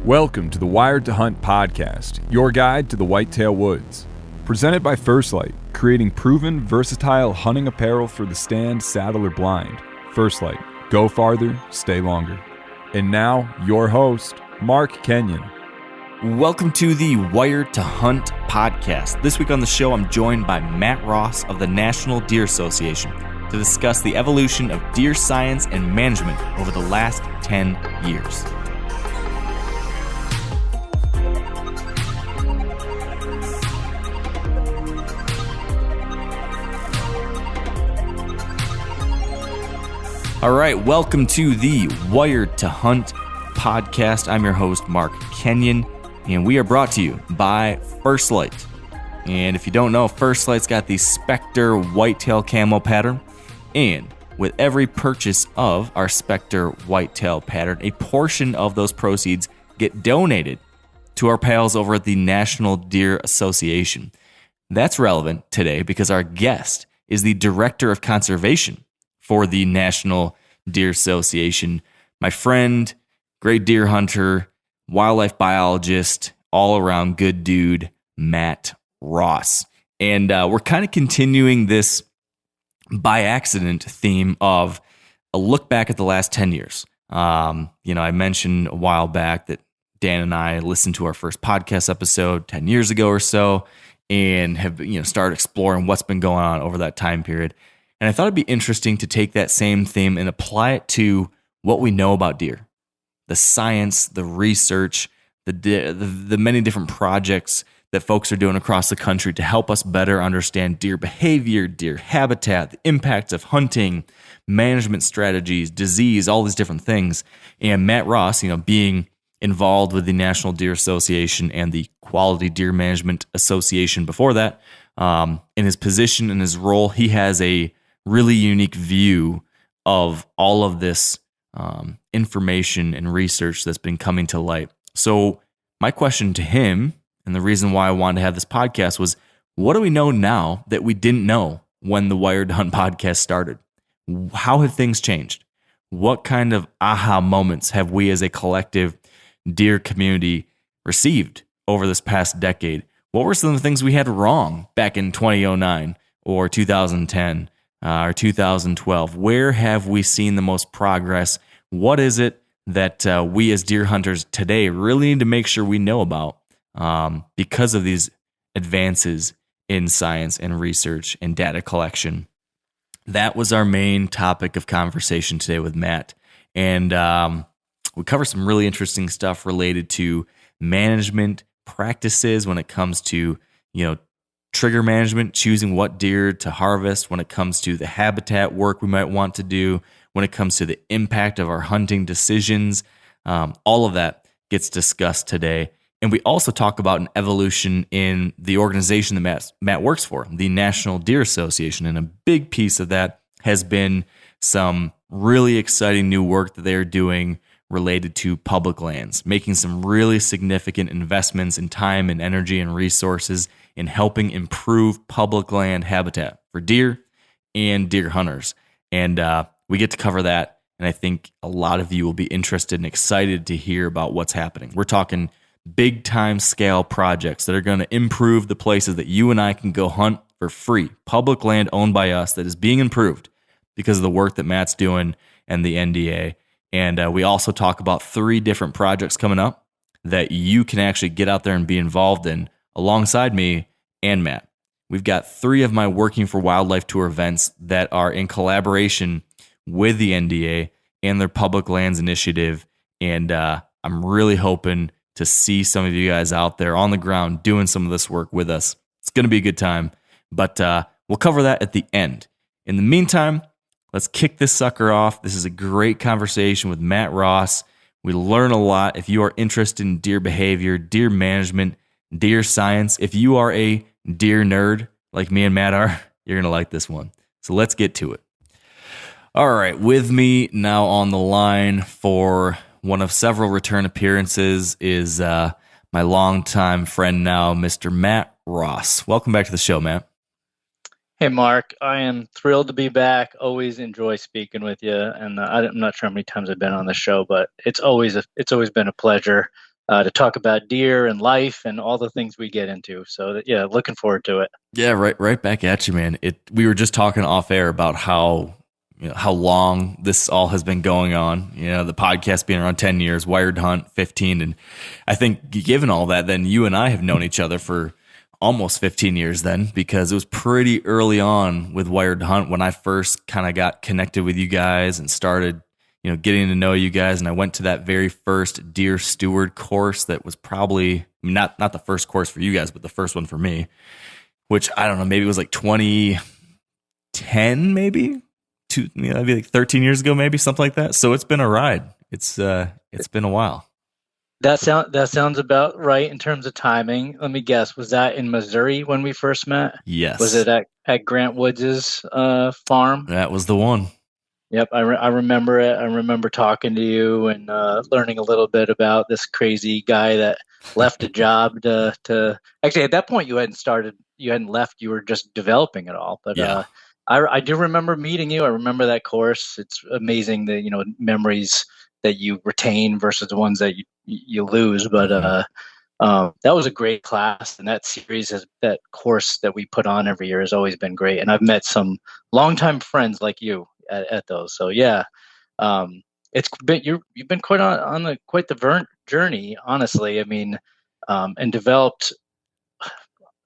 Welcome to the Wired to Hunt podcast, your guide to the whitetail woods. Presented by First Light, creating proven, versatile hunting apparel for the stand, saddle, or blind. First Light, go farther, stay longer. And now, your host, Mark Kenyon. Welcome to the Wired to Hunt podcast. This week on the show, I'm joined by Matt Ross of the National Deer Association to discuss the evolution of deer science and management over the last 10 years. All right, welcome to the Wired to Hunt podcast. I'm your host, Mark Kenyon, and we are brought to you by First Light. And if you don't know, First Light's got the Spectre whitetail camo pattern, and with every purchase of our Spectre whitetail pattern, a portion of those proceeds get donated to our pals over at the National Deer Association. That's relevant today because our guest is the Director of Conservation for the National Deer Association. My friend, great deer hunter, wildlife biologist, all-around good dude, Matt Ross. And we're kind of continuing this by accident theme of a look back at the last 10 years. I mentioned a while back that Dan and I listened to our first podcast episode 10 years ago or so and have started exploring what's been going on over that time period. And I thought it'd be interesting to take that same theme and apply it to what we know about deer, the science, the research, the many different projects that folks are doing across the country to help us better understand deer behavior, deer habitat, the impacts of hunting, management strategies, disease, all these different things. And Matt Ross, being involved with the National Deer Association and the Quality Deer Management Association before that, in his position and his role, he has a really unique view of all of this information and research that's been coming to light. So my question to him, and the reason why I wanted to have this podcast, was what do we know now that we didn't know when the Wired to Hunt podcast started? How have things changed? What kind of aha moments have we as a collective deer community received over this past decade? What were some of the things we had wrong back in 2009 or 2010? Or 2012. Where have we seen the most progress? What is it that we as deer hunters today really need to make sure we know about because of these advances in science and research and data collection? That was our main topic of conversation today with Matt. And we cover some really interesting stuff related to management practices when it comes to, trigger management, choosing what deer to harvest, when it comes to the habitat work we might want to do, when it comes to the impact of our hunting decisions. All of that gets discussed today. And we also talk about an evolution in the organization that Matt works for, the National Deer Association. And a big piece of that has been some really exciting new work that they're doing related to public lands, making some really significant investments in time and energy and resources in helping improve public land habitat for deer and deer hunters. And we get to cover that. And I think a lot of you will be interested and excited to hear about what's happening. We're talking big time scale projects that are going to improve the places that you and I can go hunt for free. Public land owned by us that is being improved because of the work that Matt's doing and the NDA. And we also talk about 3 different projects coming up that you can actually get out there and be involved in alongside me and Matt. We've got 3 of my Working for Wildlife Tour events that are in collaboration with the NDA and their Public Lands Initiative. And I'm really hoping to see some of you guys out there on the ground doing some of this work with us. It's going to be a good time, but we'll cover that at the end. In the meantime, let's kick this sucker off. This is a great conversation with Matt Ross. We learn a lot. If you are interested in deer behavior, deer management, deer science, if you are a deer nerd like me and Matt are, you're going to like this one. So let's get to it. All right, with me now on the line for one of several return appearances is my longtime friend now, Mr. Matt Ross. Welcome back to the show, Matt. Hey, Mark, I am thrilled to be back. Always enjoy speaking with you. And I'm not sure how many times I've been on the show, but it's always been a pleasure. to talk about deer and life and all the things we get into. So yeah, looking forward to it. Yeah, right back at you, man. We were just talking off air about how long this all has been going on. The podcast being around 10 years, Wired Hunt 15, and I think given all that, then you and I have known each other for almost 15 years then, because it was pretty early on with Wired Hunt when I first kind of got connected with you guys and started getting to know you guys. And I went to that very first Deer Steward course that was probably not the first course for you guys, but the first one for me, which I don't know, maybe it was like 2010, maybe that'd be like 13 years ago, maybe something like that. So it's been a ride. It's been a while. That sounds about right in terms of timing. Let me guess. Was that in Missouri when we first met? Yes. Was it at Grant Woods' farm? That was the one. Yep, I remember it. I remember talking to you and learning a little bit about this crazy guy that left a job to actually at that point you hadn't left, you were just developing it all. But yeah. I do remember meeting you. I remember that course. It's amazing the memories that you retain versus the ones that you lose. But that was a great class, and that course that we put on every year has always been great. And I've met some longtime friends like you at those. So yeah, it's been you've been quite the journey, honestly. I mean, and developed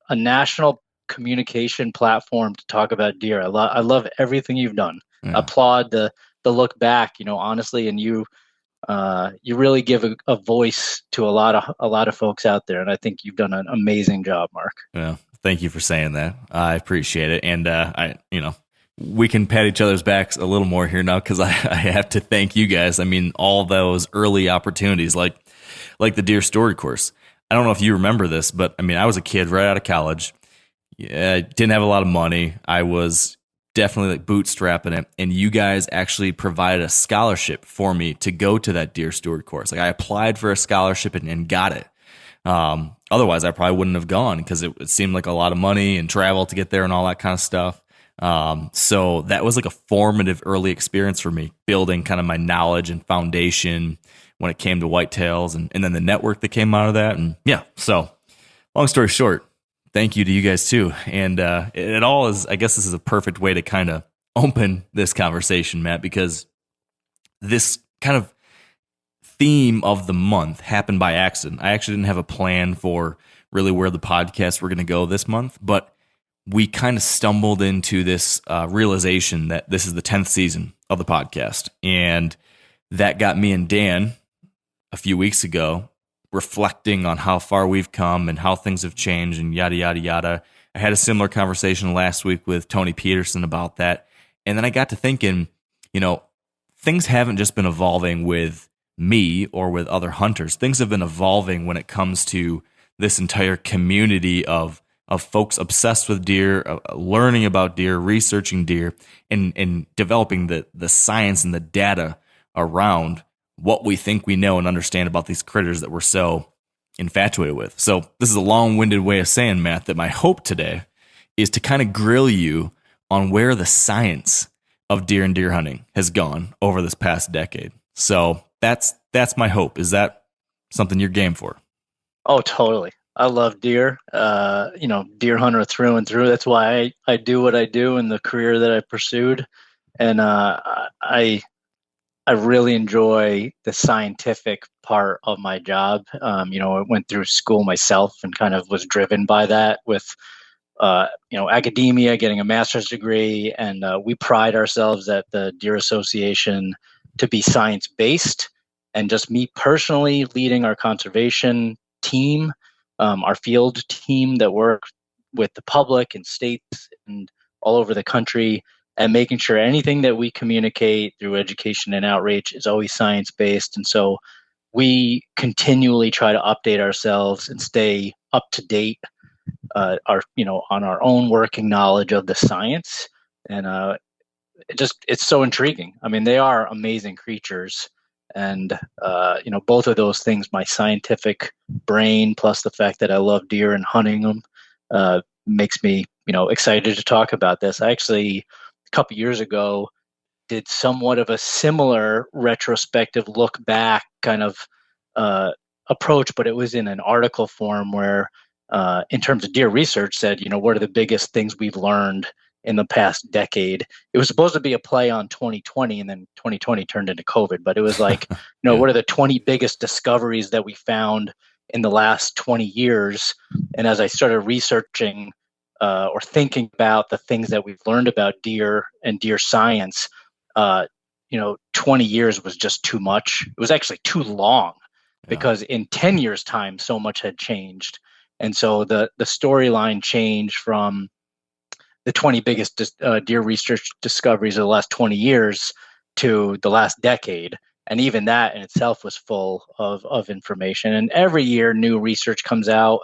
a national communication platform to talk about deer. I love everything you've done. Yeah. Applaud the look back, honestly, and you really give a voice to a lot of folks out there, and I think you've done an amazing job, Mark. Yeah, thank you for saying that. I appreciate it, and we can pat each other's backs a little more here now, because I have to thank you guys. I mean, all those early opportunities, like the Deer Steward course. I don't know if you remember this, but I mean, I was a kid right out of college. Yeah, I didn't have a lot of money. I was definitely like bootstrapping it, and you guys actually provided a scholarship for me to go to that Deer Steward course. Like I applied for a scholarship and got it. Otherwise, I probably wouldn't have gone, because it seemed like a lot of money and travel to get there and all that kind of stuff. So that was like a formative early experience for me, building kind of my knowledge and foundation when it came to whitetails, and then the network that came out of that. And yeah, so long story short, thank you to you guys too. And it all is, I guess this is a perfect way to kind of open this conversation, Matt, because this kind of theme of the month happened by accident. I actually didn't have a plan for really where the podcasts were going to go this month, but we kind of stumbled into this realization that this is the 10th season of the podcast. And that got me and Dan a few weeks ago reflecting on how far we've come and how things have changed and yada, yada, yada. I had a similar conversation last week with Tony Peterson about that. And then I got to thinking, things haven't just been evolving with me or with other hunters. Things have been evolving when it comes to this entire community of folks obsessed with deer, learning about deer, researching deer, and developing the science and the data around what we think we know and understand about these critters that we're so infatuated with. So this is a long-winded way of saying, Matt, that my hope today is to kind of grill you on where the science of deer and deer hunting has gone over this past decade. So that's my hope. Is that something you're game for? Oh, totally. I love deer, deer hunter through and through. That's why I do what I do in the career that I pursued. And I really enjoy the scientific part of my job. I went through school myself and kind of was driven by that with, academia, getting a master's degree. And we pride ourselves at the Deer Association to be science-based. And just me personally leading our conservation team, our field team that work with the public and states and all over the country, and making sure anything that we communicate through education and outreach is always science-based. And so we continually try to update ourselves and stay up to date on our own working knowledge of the science. And it's so intriguing. I mean, they are amazing creatures. And, both of those things, my scientific brain, plus the fact that I love deer and hunting them, makes me, excited to talk about this. I actually, a couple years ago, did somewhat of a similar retrospective look back kind of approach, but it was in an article form where, in terms of deer research, said, what are the biggest things we've learned in the past decade? It was supposed to be a play on 2020, and then 2020 turned into COVID. But it was like, Yeah. what are the 20 biggest discoveries that we found in the last 20 years? And as I started researching or thinking about the things that we've learned about deer and deer science, 20 years was just too much. It was actually too long, because in 10 years' time, so much had changed. And so the storyline changed from the 20 biggest deer research discoveries of the last 20 years to the last decade. And even that in itself was full of information. And every year, new research comes out.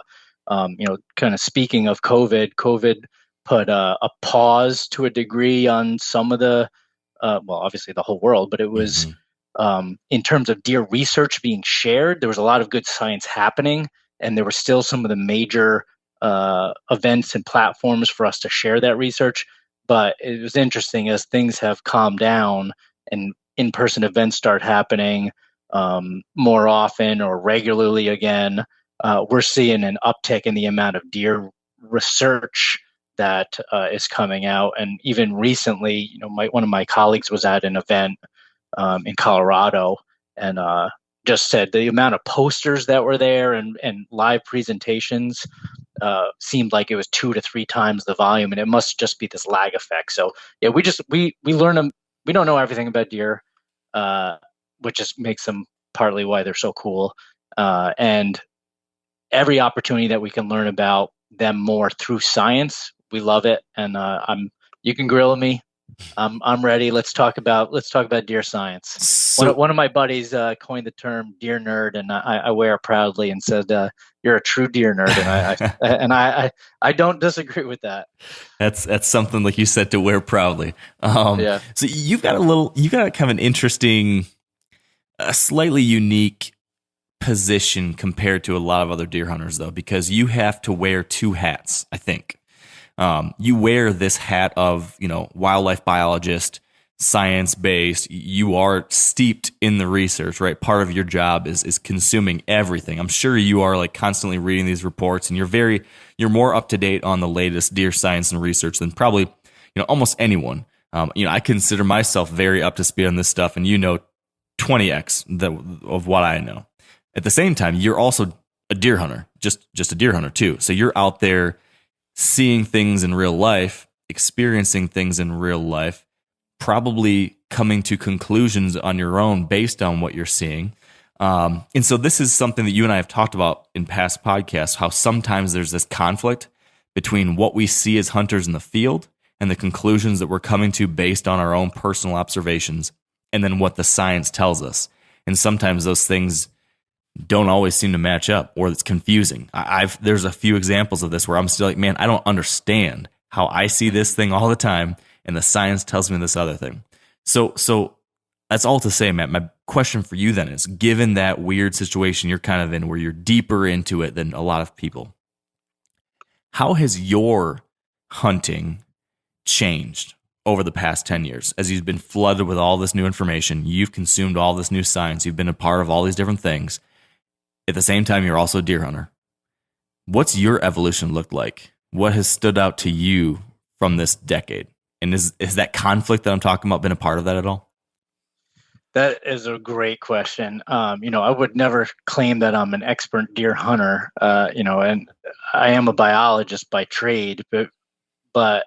Kind of speaking of COVID put a pause to a degree on some of the, obviously the whole world, but it was in terms of deer research being shared, there was a lot of good science happening, and there were still some of the major events and platforms for us to share that research. But it was interesting, as things have calmed down and in-person events start happening more often or regularly again, we're seeing an uptick in the amount of deer research that is coming out. And even recently, one of my colleagues was at an event in Colorado, and just said the amount of posters that were there and live presentations seemed like it was 2 to 3 times the volume, and it must just be this lag effect. So yeah, we learn them. We don't know everything about deer, which just makes them partly why they're so cool. And every opportunity that we can learn about them more through science, we love it. And you can grill me. I'm ready. Let's talk about deer science. So, One of my buddies coined the term deer nerd, and I wear it proudly, and said, "You're a true deer nerd," and I don't disagree with that. That's something, like you said, to wear proudly. So you've got kind of an interesting, a slightly unique position compared to a lot of other deer hunters, though, because you have to wear 2 hats, I think. You wear this hat of, wildlife biologist, science-based. You are steeped in the research, right? Part of your job is consuming everything. I'm sure you are like constantly reading these reports, and you're more up to date on the latest deer science and research than probably, almost anyone. I consider myself very up to speed on this stuff, and 20x of what I know. At the same time, you're also a deer hunter, just a deer hunter too. So you're out there seeing things in real life, experiencing things in real life, probably coming to conclusions on your own based on what you're seeing. And so this is something that you and I have talked about in past podcasts, how sometimes there's this conflict between what we see as hunters in the field and the conclusions that we're coming to based on our own personal observations, and then what the science tells us. And sometimes those things don't always seem to match up, or it's confusing. There's a few examples of this where I'm still like, man, I don't understand how I see this thing all the time, and the science tells me this other thing. So that's all to say, Matt. My question for you then is, given that weird situation you're kind of in, where you're deeper into it than a lot of people, how has your hunting changed over the past 10 years as you've been flooded with all this new information? You've consumed all this new science. You've been a part of all these different things. At the same time, you're also a deer hunter. What's your evolution looked like? What has stood out to you from this decade? And is that conflict that I'm talking about been a part of that at all? That is a great question. I would never claim that I'm an expert deer hunter, and I am a biologist by trade, but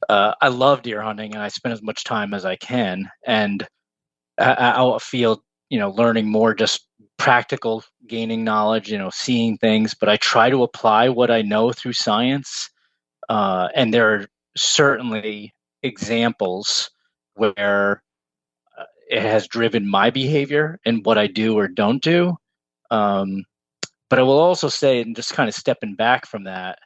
I love deer hunting, and I spend as much time as I can. And I feel, learning more, just practical, gaining knowledge, seeing things, but I try to apply what I know through science. And there are certainly examples where it has driven my behavior and what I do or don't do. But I will also say, and just kind of stepping back from that,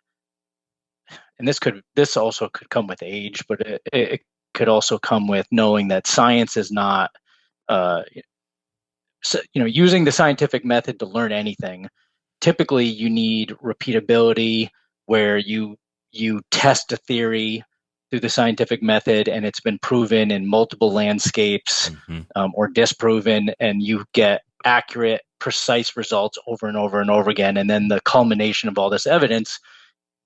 and this also could come with age, but it could also come with knowing that science is not, using the scientific method to learn anything. Typically, you need repeatability, where you test a theory through the scientific method, and it's been proven in multiple landscapes or disproven, and you get accurate, precise results over and over and over again. And then the culmination of all this evidence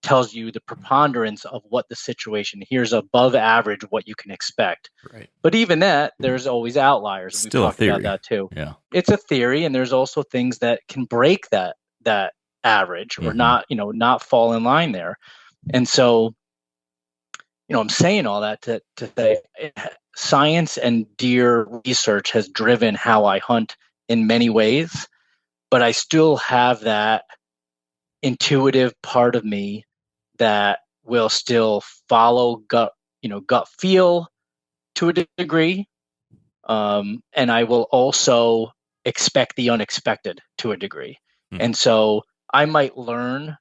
tells you the preponderance of what the situation. Here's above average what you can expect. Right. But even that, there's always outliers. It's We've still a talked about theory. that too. Yeah. It's a theory, and there's also things that can break that average or not fall in line there. And so, I'm saying all that to say science and deer research has driven how I hunt in many ways, but I still have that intuitive part of me that will still follow gut feel to a degree. And I will also expect the unexpected to a degree. And so I might learn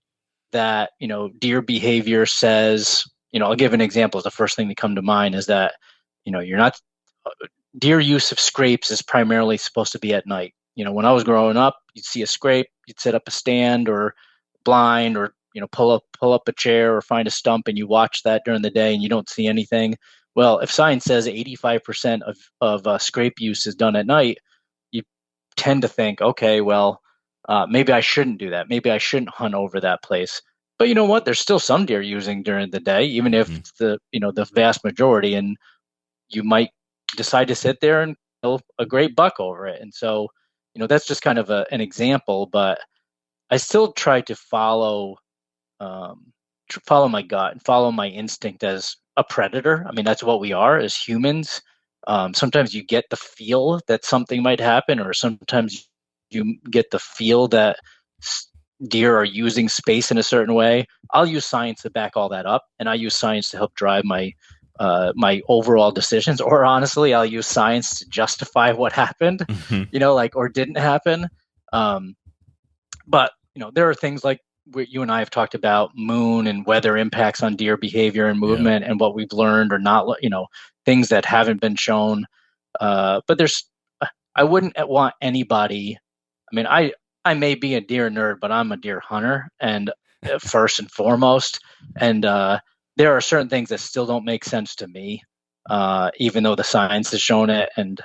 that, deer behavior says, I'll give an example. The first thing that come to mind is that, you're not, deer use of scrapes is primarily supposed to be at night. When I was growing up, you'd see a scrape, you'd set up a stand or blind or, pull up a chair or find a stump and you watch that during the day and you don't see anything. Well, if science says 85% of scrape use is done at night, you tend to think, okay, well, maybe I shouldn't do that. Maybe I shouldn't hunt over that place. But you know what? There's still some deer using during the day, even if it's the vast majority, and you might decide to sit there and kill a great buck over it. And so, that's just kind of an example, but I still try to follow my gut and follow my instinct as a predator. I mean, that's what we are as humans. Sometimes you get the feel that something might happen, or sometimes you get the feel that deer are using space in a certain way. I'll use science to back all that up, and I use science to help drive my overall decisions. Or honestly, I'll use science to justify what happened, or didn't happen. But there are things like what you and I have talked about, moon and weather impacts on deer behavior and movement, and what we've learned or not, things that haven't been shown. But I wouldn't want anybody. I mean, I may be a deer nerd, but I'm a deer hunter, and first and foremost, and there are certain things that still don't make sense to me, even though the science has shown it. And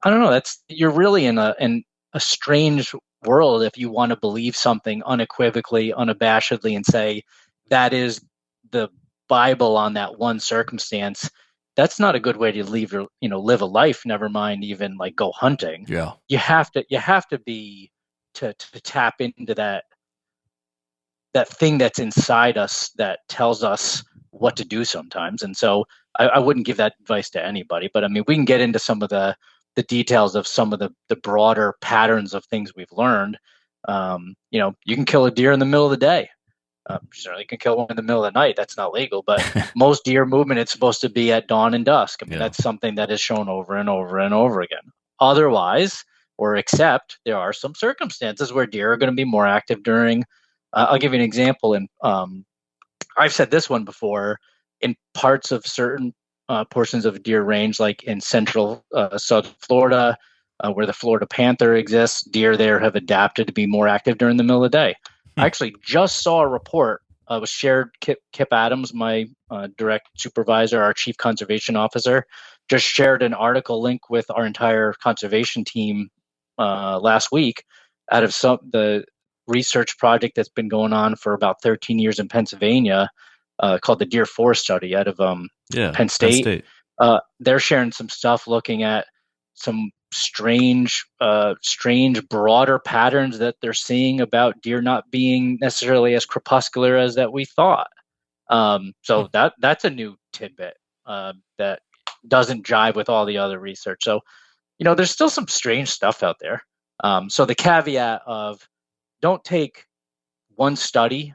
I don't know. You're really in a strange world if you want to believe something unequivocally, unabashedly, and say that is the Bible on that one circumstance. That's not a good way to live a life. Never mind even like go hunting. Yeah, you have to be to tap into that thing that's inside us that tells us what to do sometimes. And so I wouldn't give that advice to anybody. But I mean, we can get into some of the details of some of the broader patterns of things we've learned. You can kill a deer in the middle of the day. Certainly can kill one in the middle of the night. That's not legal, but most deer movement is supposed to be at dawn and dusk. I mean, that's something that is shown over and over and over again. Otherwise, or except there are some circumstances where deer are going to be more active during, I'll give you an example. And I've said this one before, in parts of certain portions of deer range, like in central South Florida, where the Florida panther exists, deer there have adapted to be more active during the middle of the day. I actually just saw a report. Was shared. Kip Adams, my direct supervisor, our chief conservation officer, just shared an article link with our entire conservation team last week out of the research project that's been going on for about 13 years in Pennsylvania, called the Deer Forest Study out of Penn State. They're sharing some stuff looking at some strange broader patterns that they're seeing about deer not being necessarily as crepuscular as that we thought. So that's a new tidbit that doesn't jive with all the other research. So, there's still some strange stuff out there. So the caveat of don't take one study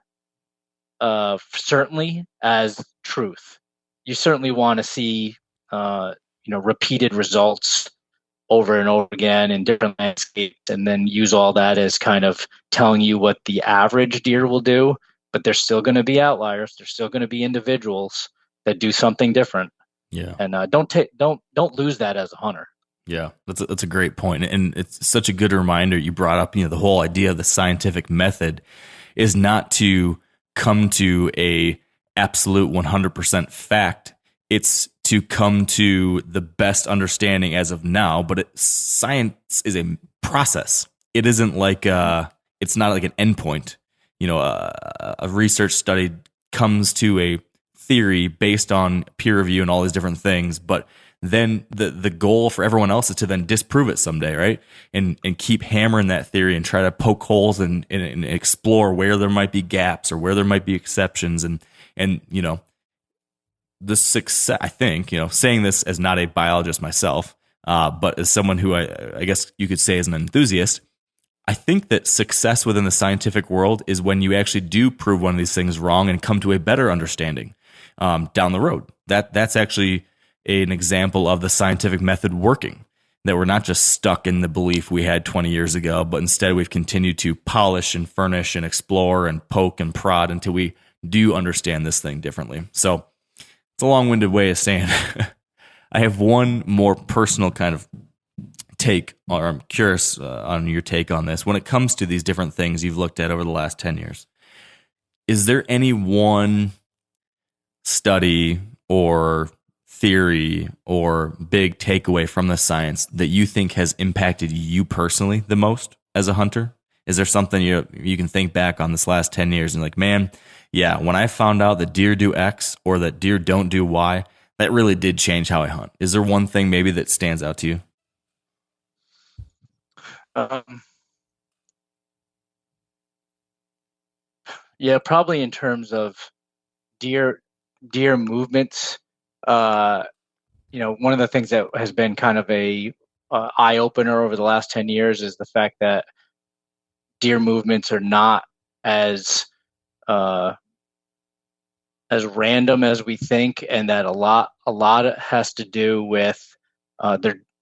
certainly as truth. You certainly want to see repeated results over and over again in different landscapes, and then use all that as kind of telling you what the average deer will do. But there's still going to be outliers. There's still going to be individuals that do something different. Yeah. And don't lose that as a hunter. Yeah, that's a great point, and it's such a good reminder. You brought up, the whole idea of the scientific method is not to come to a absolute 100% fact. It's to come to the best understanding as of now. But science is a process. it isn't like it's not like an endpoint. A research study comes to a theory based on peer review and all these different things, but then the goal for everyone else is to then disprove it someday, right? And keep hammering that theory and try to poke holes and explore where there might be gaps or where there might be exceptions. And the success, I think, saying this as not a biologist myself, but as someone who I guess you could say is an enthusiast, I think that success within the scientific world is when you actually do prove one of these things wrong and come to a better understanding down the road. That's actually an example of the scientific method working, that we're not just stuck in the belief we had 20 years ago, but instead we've continued to polish and furnish and explore and poke and prod until we do understand this thing differently. So it's a long-winded way of saying I have one more personal kind of take, or I'm curious on your take on this. When it comes to these different things you've looked at over the last 10 years, is there any one study or theory or big takeaway from the science that you think has impacted you personally the most as a hunter? Is there something you can think back on this last 10 years and like, man, yeah, when I found out that deer do X or that deer don't do Y, that really did change how I hunt? Is there one thing maybe that stands out to you? Yeah, probably in terms of deer movements. One of the things that has been kind of a eye opener over the last 10 years is the fact that deer movements are not as random as we think, and that a lot has to do with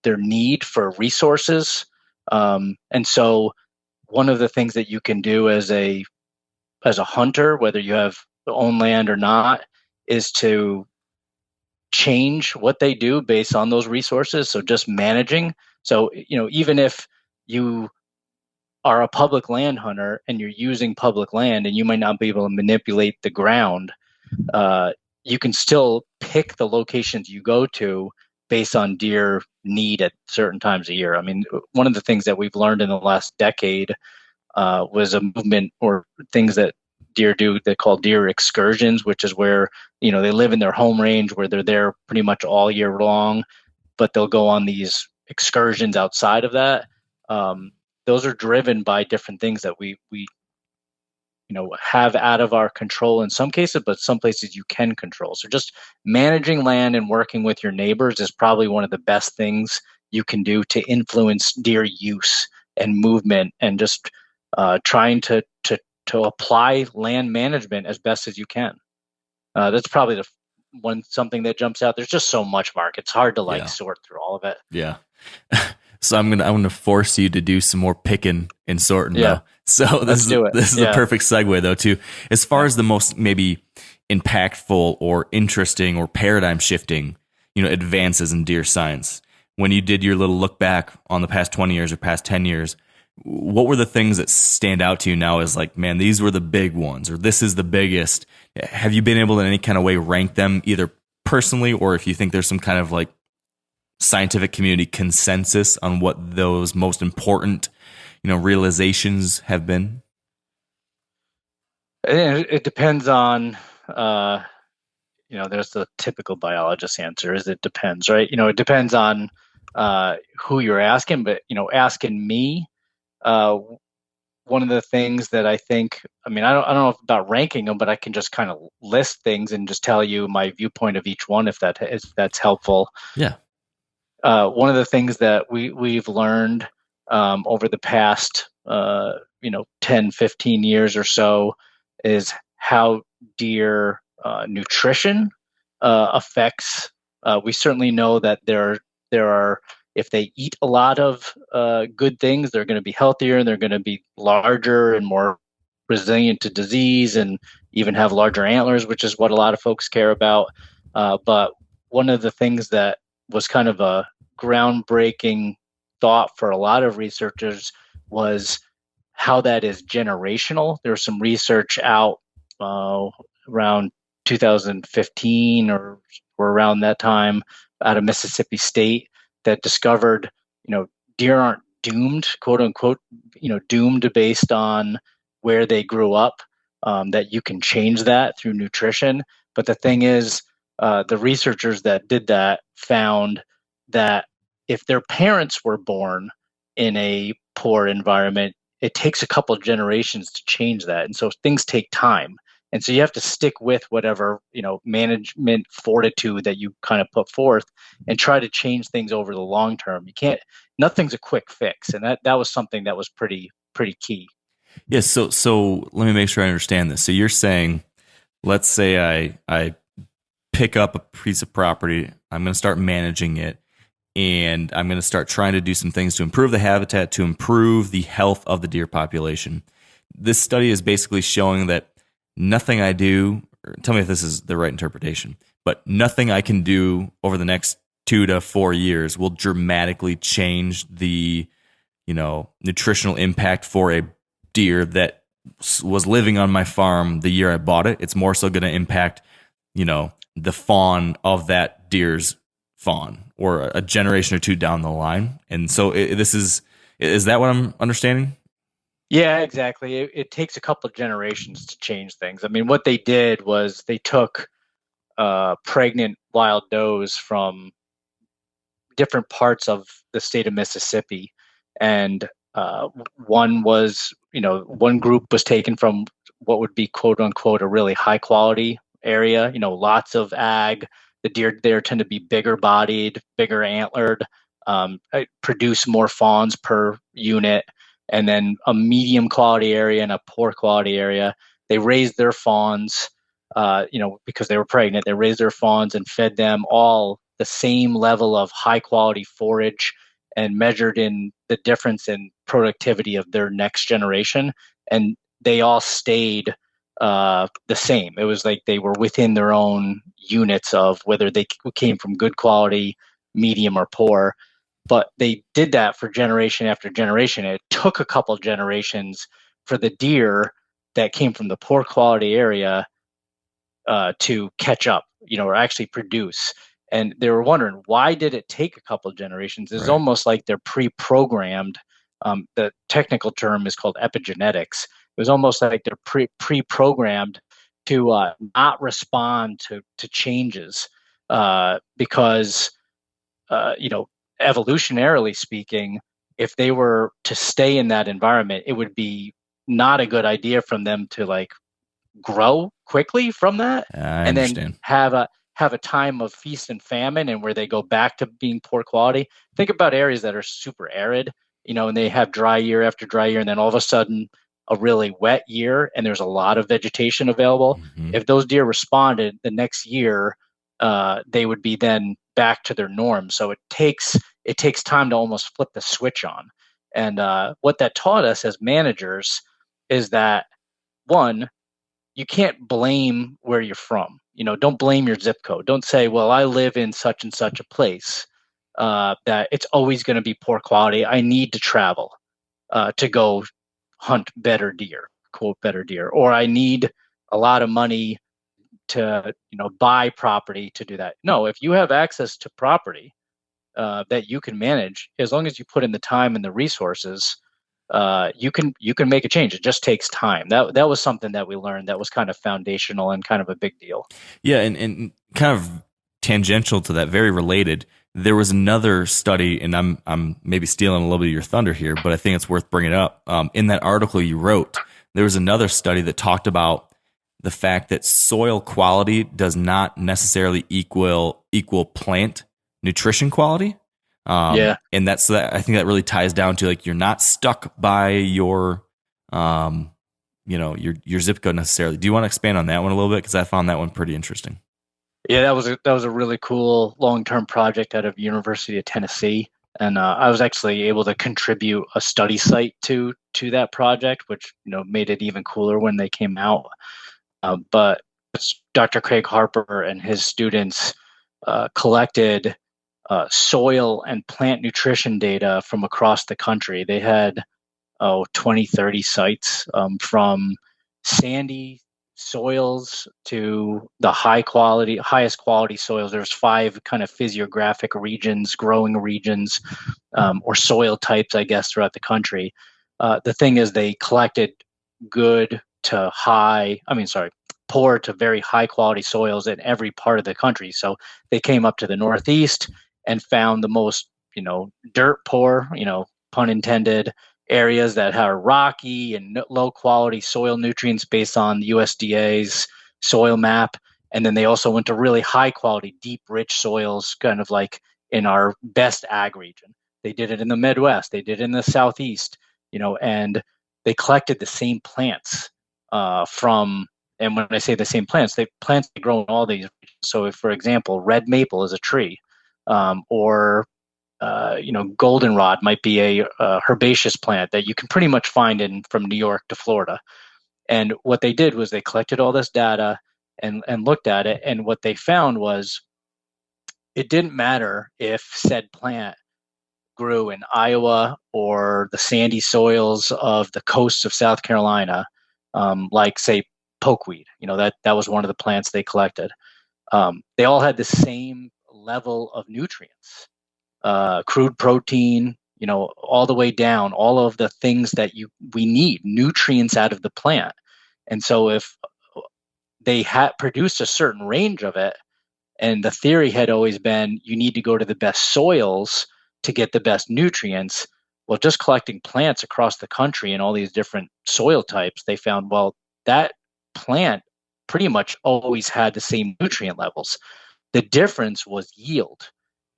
their need for resources. And so one of the things that you can do as a hunter, whether you have own land or not, is to change what they do based on those resources. So just managing. So, even if you are a public land hunter and you're using public land and you might not be able to manipulate the ground, you can still pick the locations you go to based on deer need at certain times of year. I mean, one of the things that we've learned in the last decade was a movement or things that deer do they call deer excursions, which is where they live in their home range where they're there pretty much all year long, but they'll go on these excursions outside of that. Those are driven by different things that we have out of our control in some cases, but some places you can control. So just managing land and working with your neighbors is probably one of the best things you can do to influence deer use and movement, and just trying to apply land management as best as you can. That's probably something that jumps out. There's just so much, Mark. It's hard to sort through all of it. Yeah. So I'm gonna force you to do some more picking and sorting. Yeah. Though. So this is the perfect segue though too. As far as the most maybe impactful or interesting or paradigm shifting, advances in deer science, when you did your little look back on the past 20 years or past 10 years, what were the things that stand out to you now as like, man, these were the big ones, or this is the biggest? Have you been able to in any kind of way rank them either personally, or if you think there's some kind of like scientific community consensus on what those most important, realizations have been? It depends on, there's the typical biologist answer is it depends, right? It depends on who you're asking, but, asking me, one of the things that I think, I don't know about ranking them, but I can just kind of list things and just tell you my viewpoint of each one, if that's helpful. Yeah. One of the things that we've learned over the past 10, 15 years or so is how deer nutrition affects. We certainly know that there are, if they eat a lot of good things, they're going to be healthier and they're going to be larger and more resilient to disease and even have larger antlers, which is what a lot of folks care about. But one of the things that was kind of a groundbreaking thought for a lot of researchers was how that is generational. There was some research out around 2015 or around that time out of Mississippi State that discovered, deer aren't doomed, quote unquote, doomed based on where they grew up, that you can change that through nutrition. But the thing is, the researchers that did that found that if their parents were born in a poor environment, it takes a couple of generations to change that. And so things take time. And so you have to stick with whatever, management fortitude that you kind of put forth and try to change things over the long term. Nothing's a quick fix. And that was something that was pretty key. Yes. So let me make sure I understand this. So you're saying, let's say I pick up a piece of property, I'm going to start managing it, and I'm going to start trying to do some things to improve the habitat, to improve the health of the deer population. This study is basically showing that nothing I do, tell me if this is the right interpretation, but nothing I can do over the next 2 to 4 years will dramatically change the, nutritional impact for a deer that was living on my farm the year I bought it. It's more so going to impact, the fawn of that deer's fawn, or a generation or two down the line. And so is that what I'm understanding? Yeah, exactly. It takes a couple of generations to change things. I mean, what they did was they took pregnant wild does from different parts of the state of Mississippi, and one group was taken from what would be quote unquote a really high quality area, lots of ag. The deer there tend to be bigger bodied, bigger antlered, produce more fawns per unit. And then a medium quality area and a poor quality area. They raised their fawns, because they were pregnant. They raised their fawns and fed them all the same level of high quality forage, and measured in the difference in productivity of their next generation. And they all stayed the same. It was like they were within their own units of whether they came from good quality, medium, or poor. But they did that for generation after generation. It took a couple generations for the deer that came from the poor quality area to catch up, or actually produce. And they were wondering, why did it take a couple of generations? It's almost like they're pre-programmed. The technical term is called epigenetics. It was almost like they're pre-programmed to not respond to changes because, evolutionarily speaking, if they were to stay in that environment, it would be not a good idea from them to grow quickly from that, and then have a time of feast and famine, and where they go back to being poor quality. Think about areas that are super arid, and they have dry year after dry year, and then all of a sudden a really wet year and there's a lot of vegetation available. Mm-hmm. If those deer responded the next year, they would be then back to their norm. So it takes time to almost flip the switch on. And what that taught us as managers is that, one, you can't blame where you're from. Don't blame your zip code. Don't say, well, I live in such and such a place, that it's always going to be poor quality. I need to travel to go hunt better deer, quote, better deer, or I need a lot of money to buy property to do that. No, if you have access to property that you can manage, as long as you put in the time and the resources, you can make a change. It just takes time. That was something that we learned that was kind of foundational and kind of a big deal. Yeah, and kind of tangential to that, very related. There was another study, and I'm maybe stealing a little bit of your thunder here, but I think it's worth bringing up. In that article you wrote, there was another study that talked about the fact that soil quality does not necessarily equal plant nutrition quality. And I think that really ties down to you're not stuck by your zip code necessarily. Do you want to expand on that one a little bit? Because I found that one pretty interesting. Yeah, that was a really cool long-term project out of University of Tennessee, and I was actually able to contribute a study site to that project, which made it even cooler when they came out. But Dr. Craig Harper and his students collected soil and plant nutrition data from across the country. They had 20, 30 sites from sandy soils to the highest quality soils. There's 5 kind of physiographic regions, growing regions, or soil types, I guess, throughout the country. The thing is, they collected poor to very high quality soils in every part of the country. So they came up to the Northeast and found the most, dirt poor, pun intended, areas that are rocky and low quality soil nutrients based on the USDA's soil map. And then they also went to really high quality, deep, rich soils, kind of like in our best ag region. They did it in the Midwest. They did it in the Southeast, and they collected the same plants and when I say the same plants grow in all these regions. So if, for example, red maple is a tree, or goldenrod might be a herbaceous plant that you can pretty much find from New York to Florida. And what they did was they collected all this data and looked at it. And what they found was it didn't matter if said plant grew in Iowa or the sandy soils of the coasts of South Carolina, like, say, pokeweed. That was one of the plants they collected. They all had the same level of nutrients. Crude protein, all the way down, all of the things that we need, nutrients out of the plant. And so if they had produced a certain range of it, and the theory had always been you need to go to the best soils to get the best nutrients. Well, just collecting plants across the country and all these different soil types, they found, well, that plant pretty much always had the same nutrient levels. The difference was yield,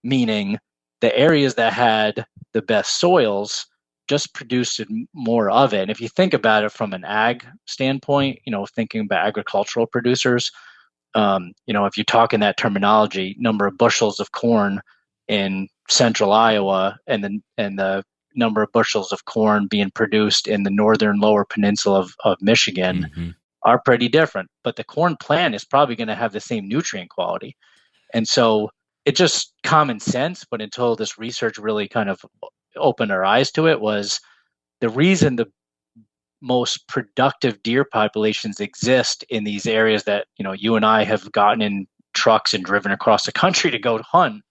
meaning the areas that had the best soils just produced more of it. And if you think about it from an ag standpoint, thinking about agricultural producers, if you talk in that terminology, number of bushels of corn in central Iowa and the number of bushels of corn being produced in the northern lower peninsula of Michigan are pretty different. But the corn plant is probably going to have the same nutrient quality. And so it's just common sense, but until this research really kind of opened our eyes to it, was the reason the most productive deer populations exist in these areas that, you and I have gotten in trucks and driven across the country to go hunt,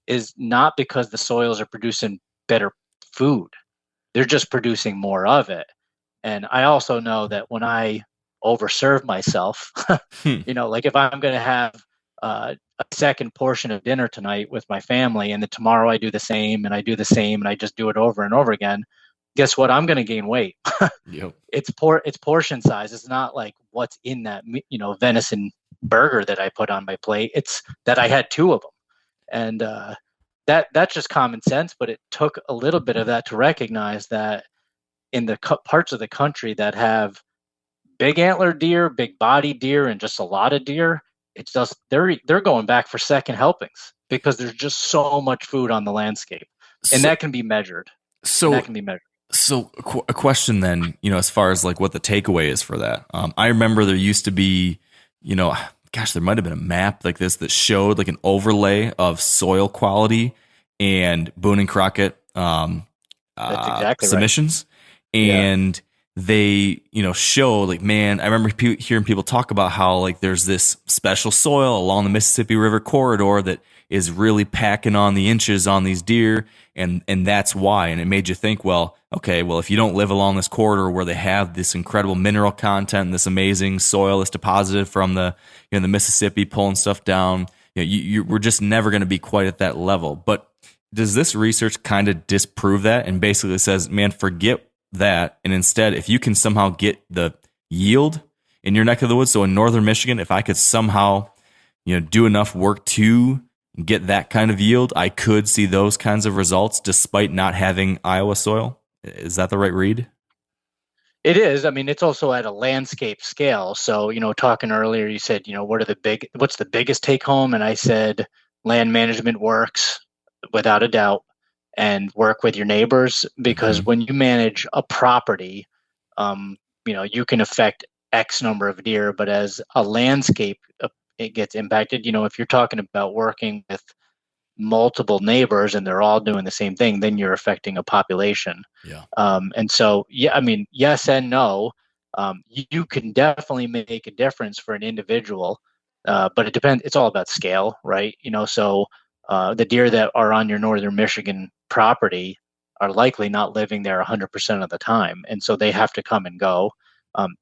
is not because the soils are producing better food. They're just producing more of it. And I also know that when I overserve myself, like if I'm going to have a second portion of dinner tonight with my family, and then tomorrow I do the same and I do the same and I just do it over and over again, guess what? I'm going to gain weight. Yep. It's portion size. It's not like what's in that, venison burger that I put on my plate. It's that I had 2 of them. And that's just common sense, but it took a little bit of that to recognize that in the parts of the country that have big antler deer, big body deer, and just a lot of deer, it's just they're going back for second helpings because there's just so much food on the landscape, and that can be measured. So a question then, as far as like what the takeaway is for that. I remember there used to be, there might have been a map like this that showed like an overlay of soil quality and Boone and Crockett That's exactly submissions. Right. And they, show like, man, I remember hearing people talk about how like there's this special soil along the Mississippi River corridor that is really packing on the inches on these deer. And that's why. And it made you think, well, okay, well, if you don't live along this corridor where they have this incredible mineral content and this amazing soil that's deposited from the Mississippi pulling stuff down, we're just never going to be quite at that level. But does this research kind of disprove that and basically says, man, forget that. And instead, if you can somehow get the yield in your neck of the woods, so in northern Michigan, if I could somehow, do enough work to get that kind of yield, I could see those kinds of results despite not having Iowa soil. Is that the right read? It is. I mean, it's also at a landscape scale. So, talking earlier, you said, what's the biggest take home? And I said, land management works without a doubt, and work with your neighbors, because when you manage a property, you can affect X number of deer, but as a landscape, it gets impacted. If you're talking about working with multiple neighbors and they're all doing the same thing, then you're affecting a population. Yeah. And so, yes and no. You can definitely make a difference for an individual, but it depends. It's all about scale, right? So the deer that are on your northern Michigan property are likely not living there 100% of the time, and so they have to come and go. Um,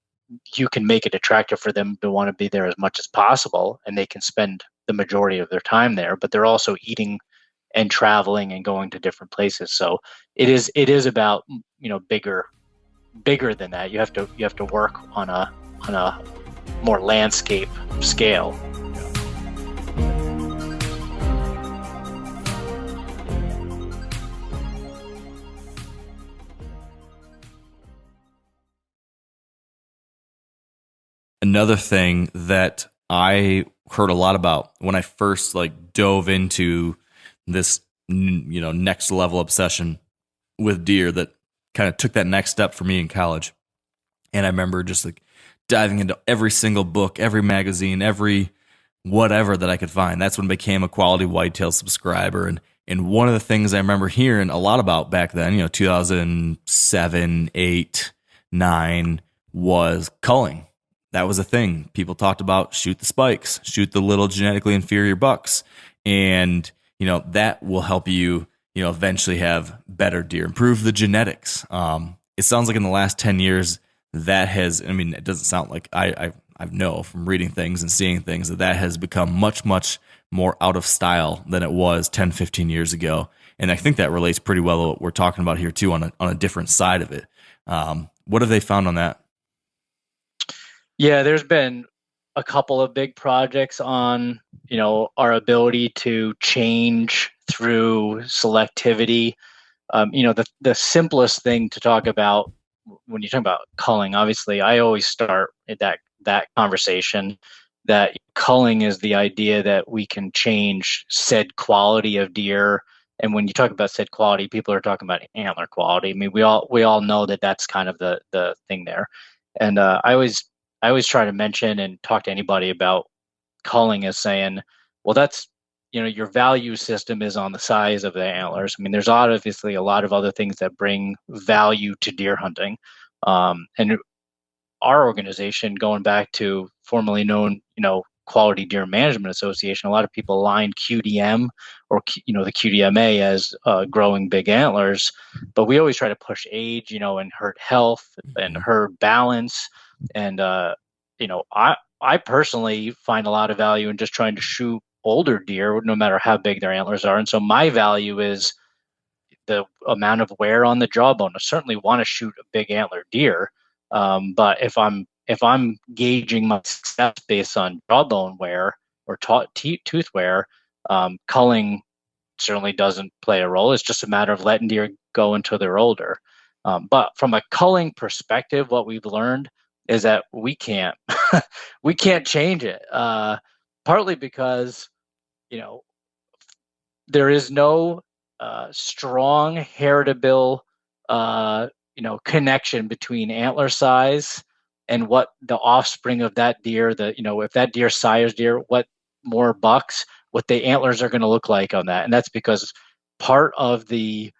you can make it attractive for them to want to be there as much as possible, and they can spend the majority of their time there, but they're also eating and traveling and going to different places. So it is about bigger than that. You have to work on a more landscape scale. Another thing that I heard a lot about when I first dove into this, next level obsession with deer that kind of took that next step for me in college. And I remember just diving into every single book, every magazine, every whatever that I could find. That's when I became a Quality Whitetail subscriber. And one of the things I remember hearing a lot about back then, 2007, 8, 9, was culling. That was a thing. People talked about shoot the spikes, shoot the little genetically inferior bucks. And, that will help you, eventually have better deer, improve the genetics. It sounds like in the last 10 years, that has, it doesn't sound like I know from reading things and seeing things that has become much, much more out of style than it was 10, 15 years ago. And I think that relates pretty well to what we're talking about here too, on a different side of it. What have they found on that? Yeah, there's been a couple of big projects on, our ability to change through selectivity. The simplest thing to talk about when you talk about culling, obviously, I always start at that conversation that culling is the idea that we can change said quality of deer. And when you talk about said quality, people are talking about antler quality. We all know that that's kind of the thing there. And I always try to mention and talk to anybody about culling as saying, well, that's, your value system is on the size of the antlers. There's obviously a lot of other things that bring value to deer hunting. And our organization, going back to formerly known, Quality Deer Management Association, a lot of people align QDM or, the QDMA as growing big antlers, but we always try to push age, and herd health and herd balance. And, I personally find a lot of value in just trying to shoot older deer, no matter how big their antlers are. And so my value is the amount of wear on the jawbone. I certainly want to shoot a big antler deer. But if I'm gauging my success based on jawbone wear or tooth wear, culling certainly doesn't play a role. It's just a matter of letting deer go until they're older. But from a culling perspective, what we've learned is that we can't change it. Partly because, there is no strong heritable, connection between antler size and what the offspring of that deer, if that deer sires deer, what more bucks, what the antlers are going to look like on that. And that's because part of the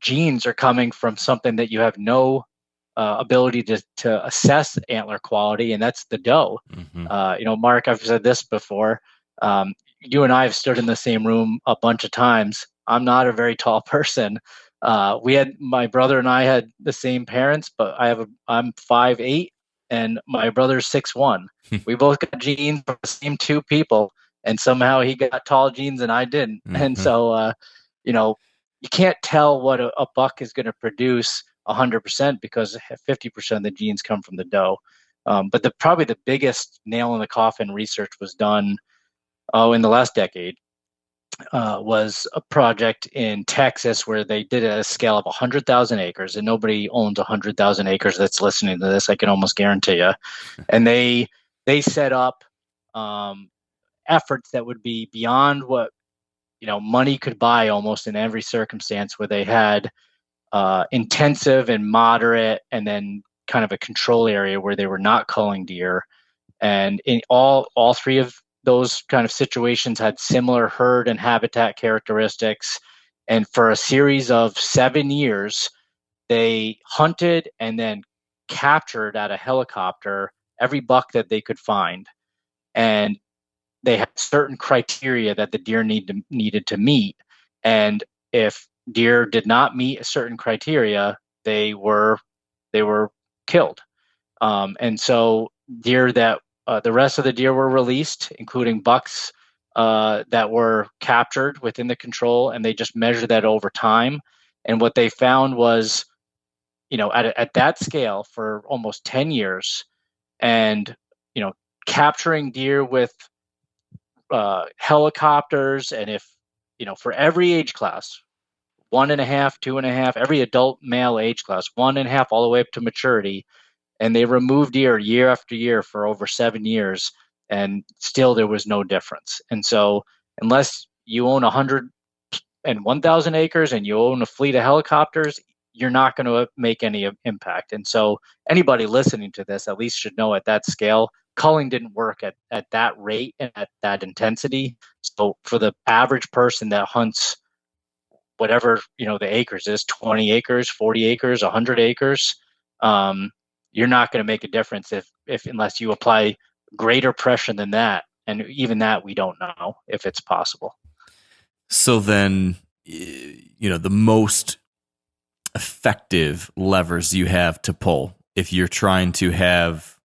genes are coming from something that you have no ability to assess antler quality, and that's the doe. Mm-hmm. Mark, I've said this before. You and I have stood in the same room a bunch of times. I'm not a very tall person. My brother and I had the same parents, but I'm 5'8", and my brother's 6'1". We both got genes from the same two people, and somehow he got tall genes and I didn't. Mm-hmm. And so, you can't tell what a buck is going to produce 100% because 50% of the genes come from the doe. But probably the biggest nail in the coffin research was done in the last decade. Was a project in Texas where they did it at a scale of 100,000 acres, and nobody owns 100,000 acres that's listening to this, I can almost guarantee you. And they set up efforts that would be beyond what money could buy almost in every circumstance, where they had intensive and moderate, and then kind of a control area where they were not culling deer. And in all three of those kind of situations had similar herd and habitat characteristics. And for a series of 7 years, they hunted and then captured at a helicopter, every buck that they could find, and they had certain criteria that the deer needed to meet. And if deer did not meet a certain criteria, they were killed. And so deer that the rest of the deer were released, including bucks that were captured within the control, and they just measured that over time. And what they found was, at that scale for almost 10 years, and capturing deer with helicopters, and if for every age class, 1.5, 2.5, every adult male age class, 1.5 all the way up to maturity, and they removed deer year after year for over 7 years, and still there was no difference. And so unless you own 100 and 1,000 acres and you own a fleet of helicopters, you're not going to make any impact. And so anybody listening to this at least should know, at that scale, culling didn't work at that rate and at that intensity. So for the average person that hunts whatever the acres is, 20 acres, 40 acres, 100 acres, you're not going to make a difference if unless you apply greater pressure than that. And even that, we don't know if it's possible. So then, the most effective levers you have to pull if you're trying to have,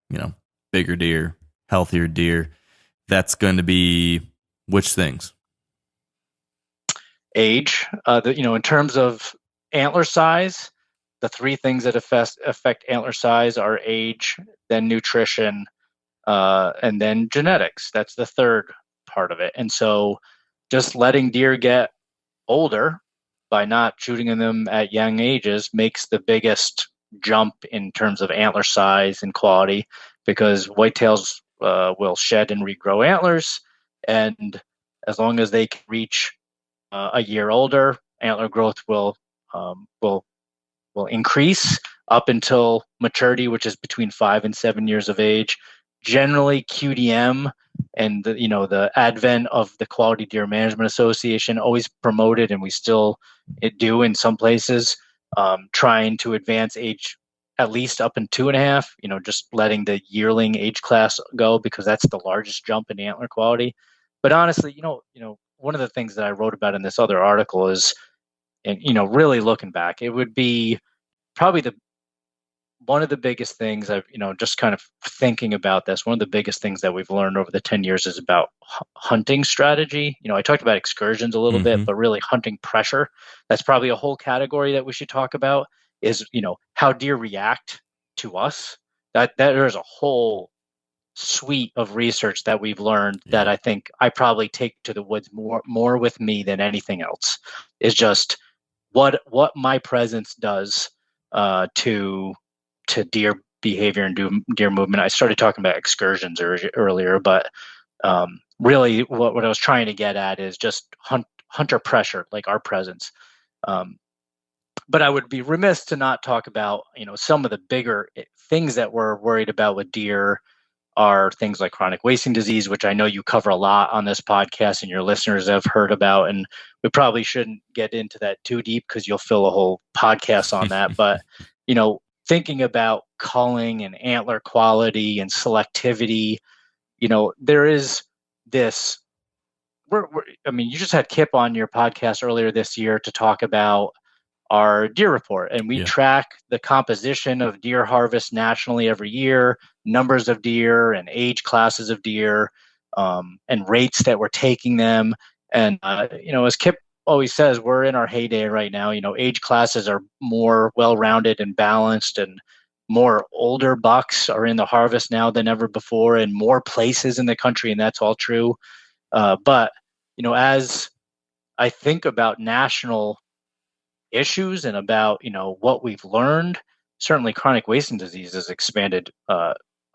bigger deer, healthier deer, that's going to be which things? Age. In terms of antler size, the three things that affect antler size are age, then nutrition, and then genetics. That's the third part of it. And so just letting deer get older by not shooting them at young ages makes the biggest jump in terms of antler size and quality, because whitetails will shed and regrow antlers. And as long as they can reach a year older, antler growth will increase up until maturity, which is between 5 and 7 years of age. Generally, QDM and the advent of the Quality Deer Management Association always promoted, and we still do in some places, trying to advance age at least up in 2.5. Just letting the yearling age class go, because that's the largest jump in antler quality. But honestly, one of the things that I wrote about in this other article is, and really looking back, it would be probably one of the biggest things I've, just kind of thinking about this, one of the biggest things that we've learned over the 10 years is about hunting strategy. I talked about excursions a little bit, but really hunting pressure. That's probably a whole category that we should talk about, is, how deer react to us. That there's a whole suite of research that we've learned that I think I probably take to the woods more with me than anything else, is just what my presence does to deer behavior and deer movement. I started talking about excursions earlier, but really what I was trying to get at is just hunter pressure, like our presence. But I would be remiss to not talk about, some of the bigger things that we're worried about with deer are things like chronic wasting disease, which I know you cover a lot on this podcast and your listeners have heard about. And we probably shouldn't get into that too deep, because you'll fill a whole podcast on that. But, thinking about culling and antler quality and selectivity, there is this. You just had Kip on your podcast earlier this year to talk about our deer report, and we track the composition of deer harvest nationally every year, numbers of deer and age classes of deer, and rates that we're taking them. And as Kip always says, we're in our heyday right now. Age classes are more well-rounded and balanced, and more older bucks are in the harvest now than ever before, in more places in the country, and that's all true. But as I think about national issues and about what we've learned, certainly chronic wasting disease has expanded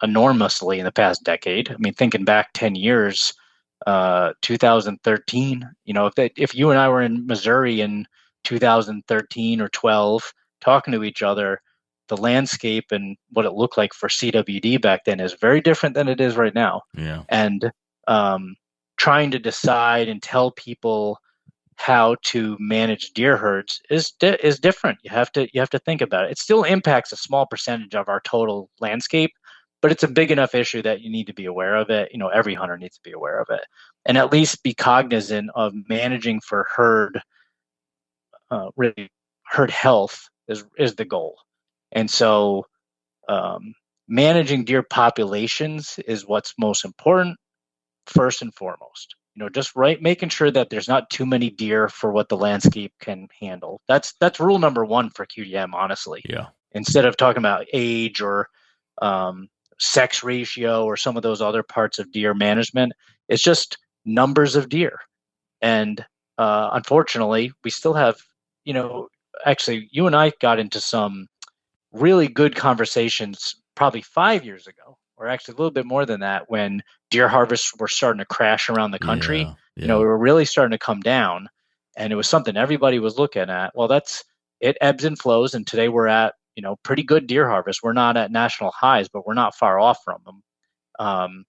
enormously in the past decade. Thinking back 10 years, 2013, if you and I were in Missouri in 2013 or 12 talking to each other, the landscape and what it looked like for CWD back then is very different than it is right now. Yeah. And trying to decide and tell people how to manage deer herds is different. You have to think about it. It still impacts a small percentage of our total landscape, but it's a big enough issue that you need to be aware of it. Every hunter needs to be aware of it, and at least be cognizant of managing for herd health is the goal. And so managing deer populations is what's most important, first and foremost. Just making sure that there's not too many deer for what the landscape can handle. That's rule number one for QDM, honestly. Yeah. Instead of talking about age or sex ratio or some of those other parts of deer management, it's just numbers of deer. And unfortunately, we still have, actually, you and I got into some really good conversations probably 5 years ago, or actually a little bit more than that, when deer harvests were starting to crash around the country. We were really starting to come down, and it was something everybody was looking at. Well, it ebbs and flows, and today we're at pretty good deer harvest. We're not at national highs, but we're not far off from them.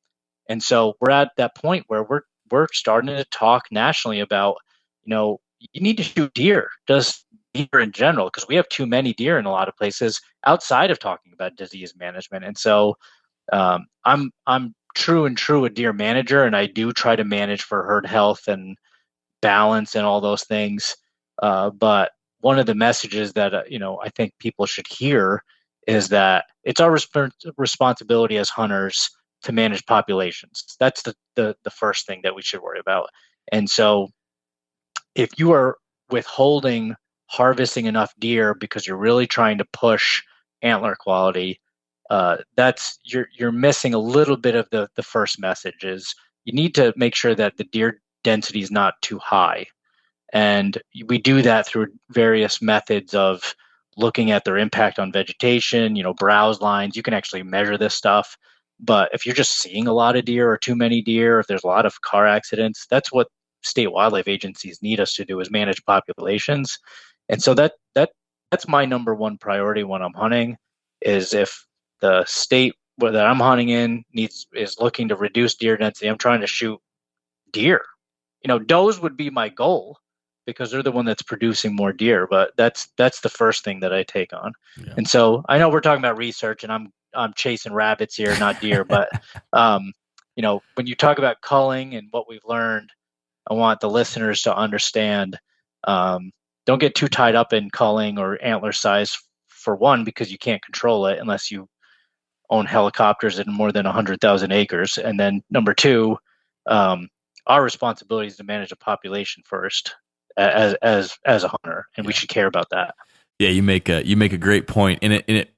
And so we're at that point where we're starting to talk nationally about, you need to shoot deer, just deer in general, because we have too many deer in a lot of places outside of talking about disease management. And so I'm true a deer manager, and I do try to manage for herd health and balance and all those things. But one of the messages that I think people should hear is that it's our responsibility as hunters to manage populations. That's the first thing that we should worry about. And so if you are withholding harvesting enough deer because you're really trying to push antler quality, that's you're missing a little bit of the first message. Is you need to make sure that the deer density is not too high. And we do that through various methods of looking at their impact on vegetation, browse lines. You can actually measure this stuff. But if you're just seeing a lot of deer or too many deer, if there's a lot of car accidents, that's what state wildlife agencies need us to do, is manage populations. And so that's my number one priority when I'm hunting, is if the state that I'm hunting in is looking to reduce deer density, I'm trying to shoot deer. Does would be my goal, because they're the one that's producing more deer, but that's the first thing that I take on. Yeah. And so I know we're talking about research, and I'm chasing rabbits here, not deer, but when you talk about culling and what we've learned, I want the listeners to understand, don't get too tied up in culling or antler size, for one, because you can't control it unless you own helicopters in more than 100,000 acres. And then number two, our responsibility is to manage a population first as a hunter, and we should care about that. Yeah, you make a great point, and it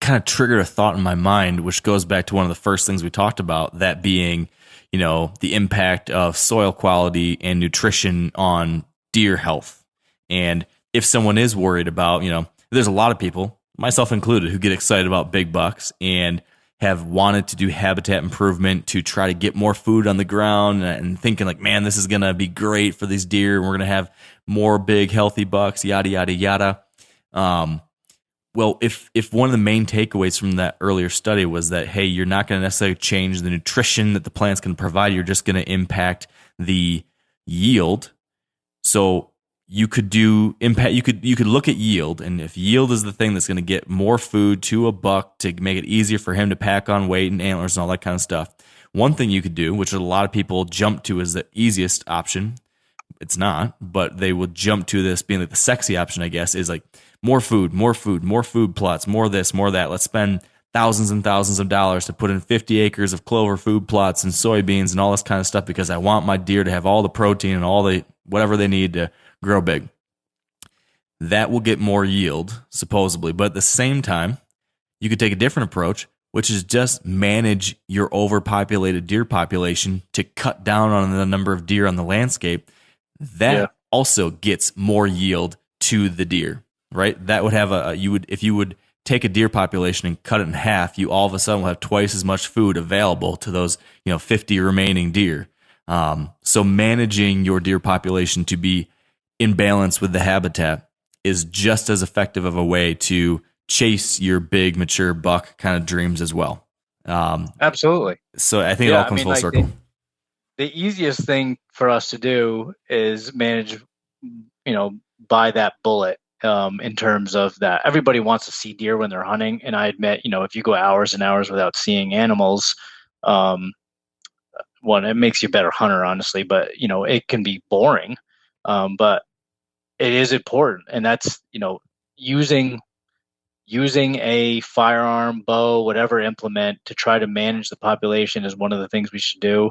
kind of triggered a thought in my mind, which goes back to one of the first things we talked about, that being, the impact of soil quality and nutrition on deer health. And if someone is worried about, there's a lot of people, myself included, who get excited about big bucks and have wanted to do habitat improvement to try to get more food on the ground, and thinking like, man, this is going to be great for these deer, and we're going to have more big, healthy bucks, yada, yada, yada. Well, if one of the main takeaways from that earlier study was that, hey, you're not going to necessarily change the nutrition that the plant's going to provide, you're just going to impact the yield. So you could look at yield, and if yield is the thing that's going to get more food to a buck to make it easier for him to pack on weight and antlers and all that kind of stuff, one thing you could do, which a lot of people jump to as the easiest option, it's not, but they will jump to this being like the sexy option, I guess, is like more food plots, more this, more that. Let's spend thousands and thousands of dollars to put in 50 acres of clover food plots and soybeans and all this kind of stuff, because I want my deer to have all the protein and all the whatever they need to grow big. That will get more yield, supposedly. But at the same time, you could take a different approach, which is just manage your overpopulated deer population to cut down on the number of deer on the landscape. That also gets more yield to the deer, right? That would have if you would take a deer population and cut it in half, you all of a sudden will have twice as much food available to those 50 remaining deer. So managing your deer population to be in balance with the habitat is just as effective of a way to chase your big mature buck kind of dreams as well. Absolutely. So I think it all comes full circle. The easiest thing for us to do is manage buy that bullet in terms of that. Everybody wants to see deer when they're hunting, and I admit, if you go hours and hours without seeing animals, one, it makes you a better hunter, honestly, but it can be boring. But it is important, and that's using a firearm, bow, whatever implement to try to manage the population is one of the things we should do.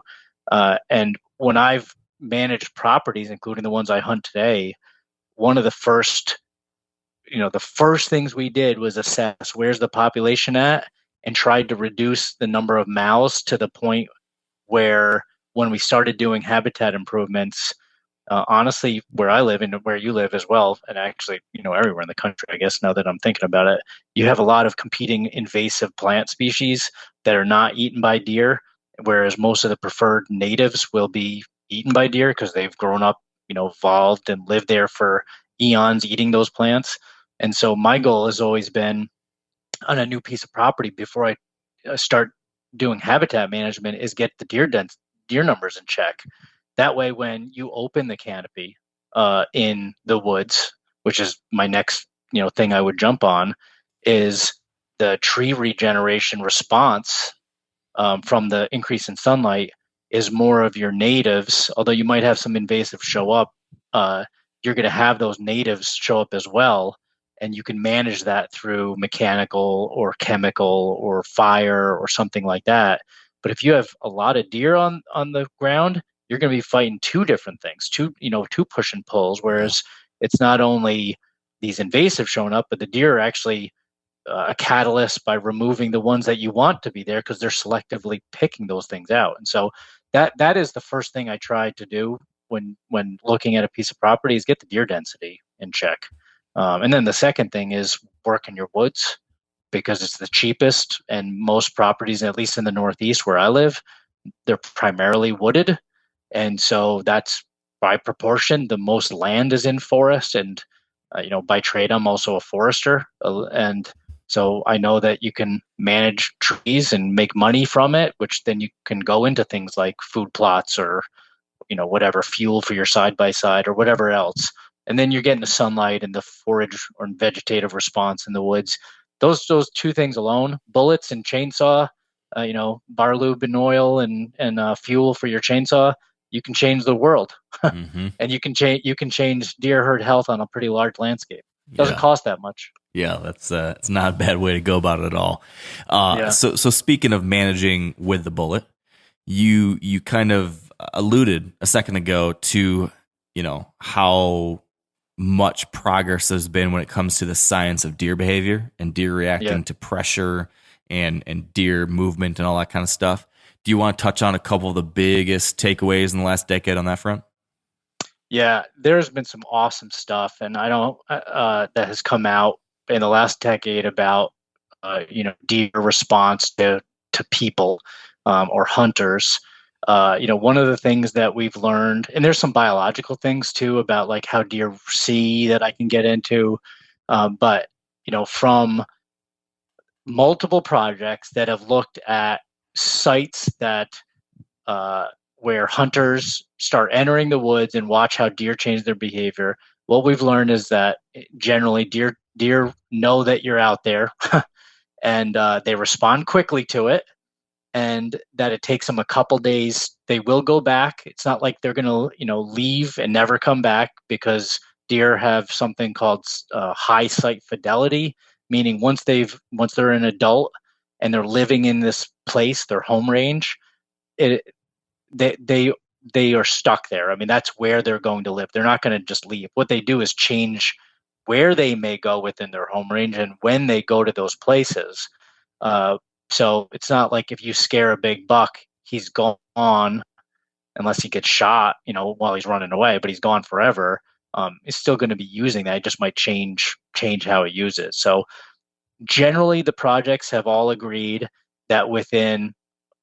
And when I've managed properties, including the ones I hunt today, one of the first things we did was assess where's the population at, and tried to reduce the number of mouths to the point where when we started doing habitat improvements, honestly, where I live and where you live as well, and actually, everywhere in the country, I guess, now that I'm thinking about it, you have a lot of competing invasive plant species that are not eaten by deer, whereas most of the preferred natives will be eaten by deer because they've grown up, evolved and lived there for eons eating those plants. And so my goal has always been on a new piece of property before I start doing habitat management is get the deer numbers in check. That way, when you open the canopy in the woods, which is my next thing I would jump on, is the tree regeneration response from the increase in sunlight is more of your natives. Although you might have some invasive show up, you're going to have those natives show up as well, and you can manage that through mechanical or chemical or fire or something like that. But if you have a lot of deer on the ground, you're going to be fighting two different things, two push and pulls, whereas it's not only these invasive showing up, but the deer are actually a catalyst by removing the ones that you want to be there because they're selectively picking those things out. And so that is the first thing I try to do when looking at a piece of property is get the deer density in check. And then the second thing is work in your woods because it's the cheapest, and most properties, at least in the Northeast where I live, they're primarily wooded. And so that's by proportion, the most land is in forest. And, by trade, I'm also a forester. And so I know that you can manage trees and make money from it, which then you can go into things like food plots or, whatever, fuel for your side-by-side or whatever else. And then you're getting the sunlight and the forage or vegetative response in the woods. Those two things alone, bullets and chainsaw, bar lube and oil and fuel for your chainsaw, you can change the world. Mm-hmm. And you can change deer herd health on a pretty large landscape. It doesn't cost that much. Yeah, that's it's not a bad way to go about it at all. So speaking of managing with the bullet, you kind of alluded a second ago to how much progress there's been when it comes to the science of deer behavior and deer reacting to pressure and deer movement and all that kind of stuff. Do you want to touch on a couple of the biggest takeaways in the last decade on that front? Yeah, there's been some awesome stuff, and I don't that has come out in the last decade about deer response to people or hunters. One of the things that we've learned, and there's some biological things too about like how deer see that I can get into, but from multiple projects that have looked at sites that where hunters start entering the woods and watch how deer change their behavior, what we've learned is that generally deer know that you're out there and they respond quickly to it, and that it takes them a couple days. They will go back. It's not like they're going to leave and never come back, because deer have something called high site fidelity, meaning once they're an adult and they're living in this place, their home range, they are stuck there. I mean, that's where they're going to live. They're not going to just leave. What they do is change where they may go within their home range and when they go to those places. So it's not like if you scare a big buck, he's gone unless he gets shot, while he's running away, but he's gone forever. It's still going to be using that. It just might change how it uses. So generally the projects have all agreed that within,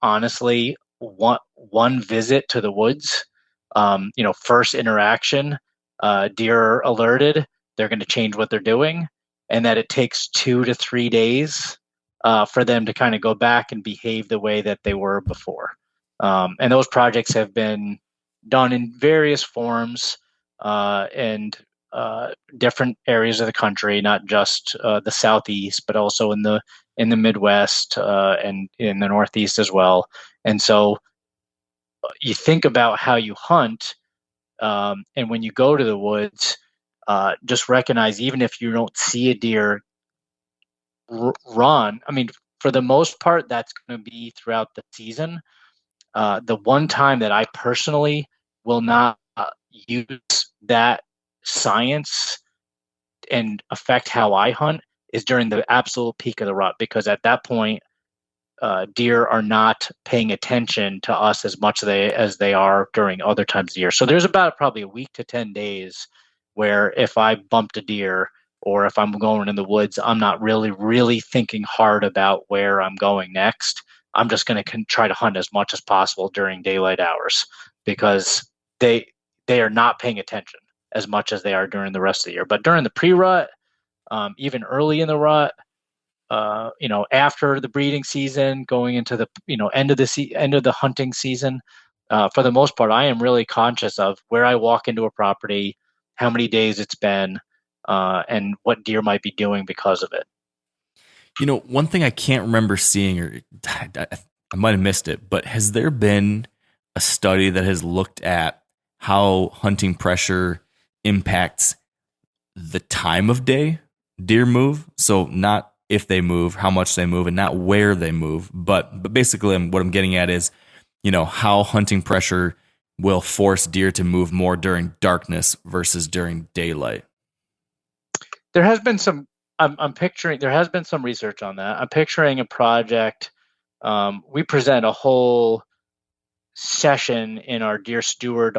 honestly, one visit to the woods, first interaction, deer are alerted, they're going to change what they're doing, and that it takes 2 to 3 days for them to kind of go back and behave the way that they were before. And those projects have been done in various forms. and different areas of the country, not just the Southeast, but also in the Midwest and in the Northeast as well. And so you think about how you hunt, and when you go to the woods, just recognize, even if you don't see a deer run, I mean, for the most part, that's going to be throughout the season. The one time that I personally will not use that science and affect how I hunt is during the absolute peak of the rut, because at that point, deer are not paying attention to us as much as they are during other times of the year. So there's about probably a week to 10 days where if I bumped a deer or if I'm going in the woods, I'm not really thinking hard about where I'm going next. I'm just going to try to hunt as much as possible during daylight hours, because they are not paying attention as much as they are during the rest of the year. But during the pre-rut, even early in the rut, after the breeding season, going into the end of the hunting season, for the most part, I am really conscious of where I walk into a property, how many days it's been, and what deer might be doing because of it. One thing I can't remember seeing, or I might have missed it, but has there been a study that has looked at how hunting pressure impacts the time of day deer move? So not if they move, how much they move, and not where they move, but basically what I'm getting at is, how hunting pressure will force deer to move more during darkness versus during daylight. There has been some. There has been some research on that. I'm picturing a project. We present a whole session in our Deer Steward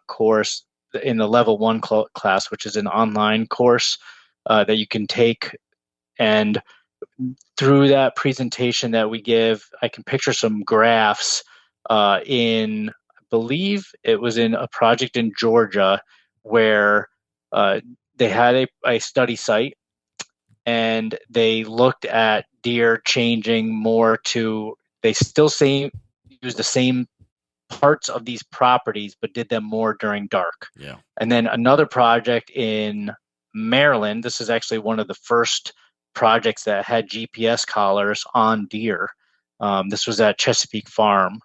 course in the level 1 class, which is an online course that you can take. And through that presentation that we give, I can picture some graphs I believe it was in a project in Georgia where they had a study site, and they looked at deer changing more to, they still use the same parts of these properties, but did them more during dark. Yeah. And then another project in Maryland, this is actually one of the first projects that had GPS collars on deer. This was at Chesapeake Farm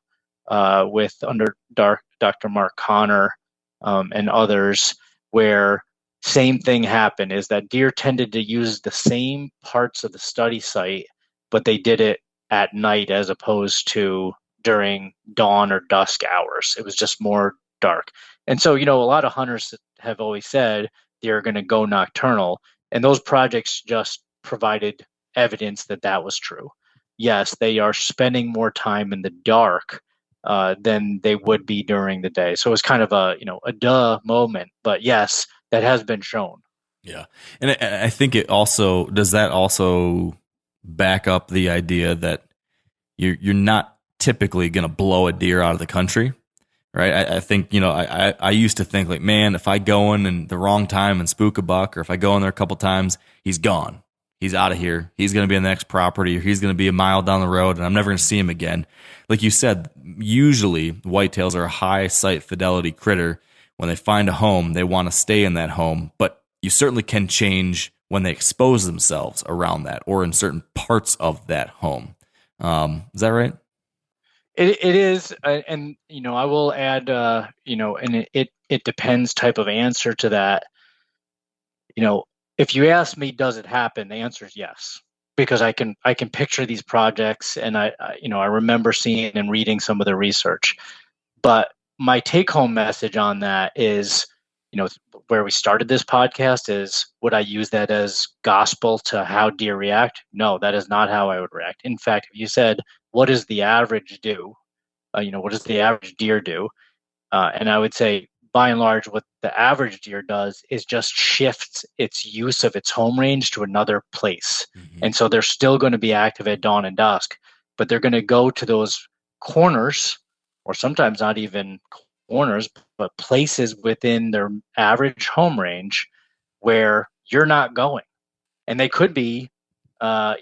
under Dr. Mark Connor and others, where same thing happened, is that deer tended to use the same parts of the study site, but they did it at night as opposed to during dawn or dusk hours. It was just more dark. And so, a lot of hunters have always said they're going to go nocturnal, and those projects just provided evidence that that was true. Yes, they are spending more time in the dark than they would be during the day. So it's kind of a duh moment, but yes, that has been shown. Yeah. And I think does that also back up the idea that you're not typically going to blow a deer out of the country, right? I think, I used to think like, man, if I go in the wrong time and spook a buck, or if I go in there a couple times, he's gone. He's out of here. He's going to be on the next property, or he's going to be a mile down the road, and I'm never going to see him again. Like you said, usually whitetails are a high sight fidelity critter. When they find a home, they want to stay in that home, but you certainly can change when they expose themselves around that or in certain parts of that home. Is that right? It is. And, I will add, and it depends type of answer to that. If you ask me, does it happen? The answer is yes, because I can picture these projects, and I remember seeing and reading some of the research. But my take-home message on that is, where we started this podcast is, would I use that as gospel to how deer react? No, that is not how I would react. In fact, if you said, what does the average do? What does the average deer do? And I would say, by and large, what the average deer does is just shifts its use of its home range to another place. Mm-hmm. And so they're still going to be active at dawn and dusk, but they're going to go to those corners, or sometimes not even corners, but places within their average home range where you're not going. And they could be, a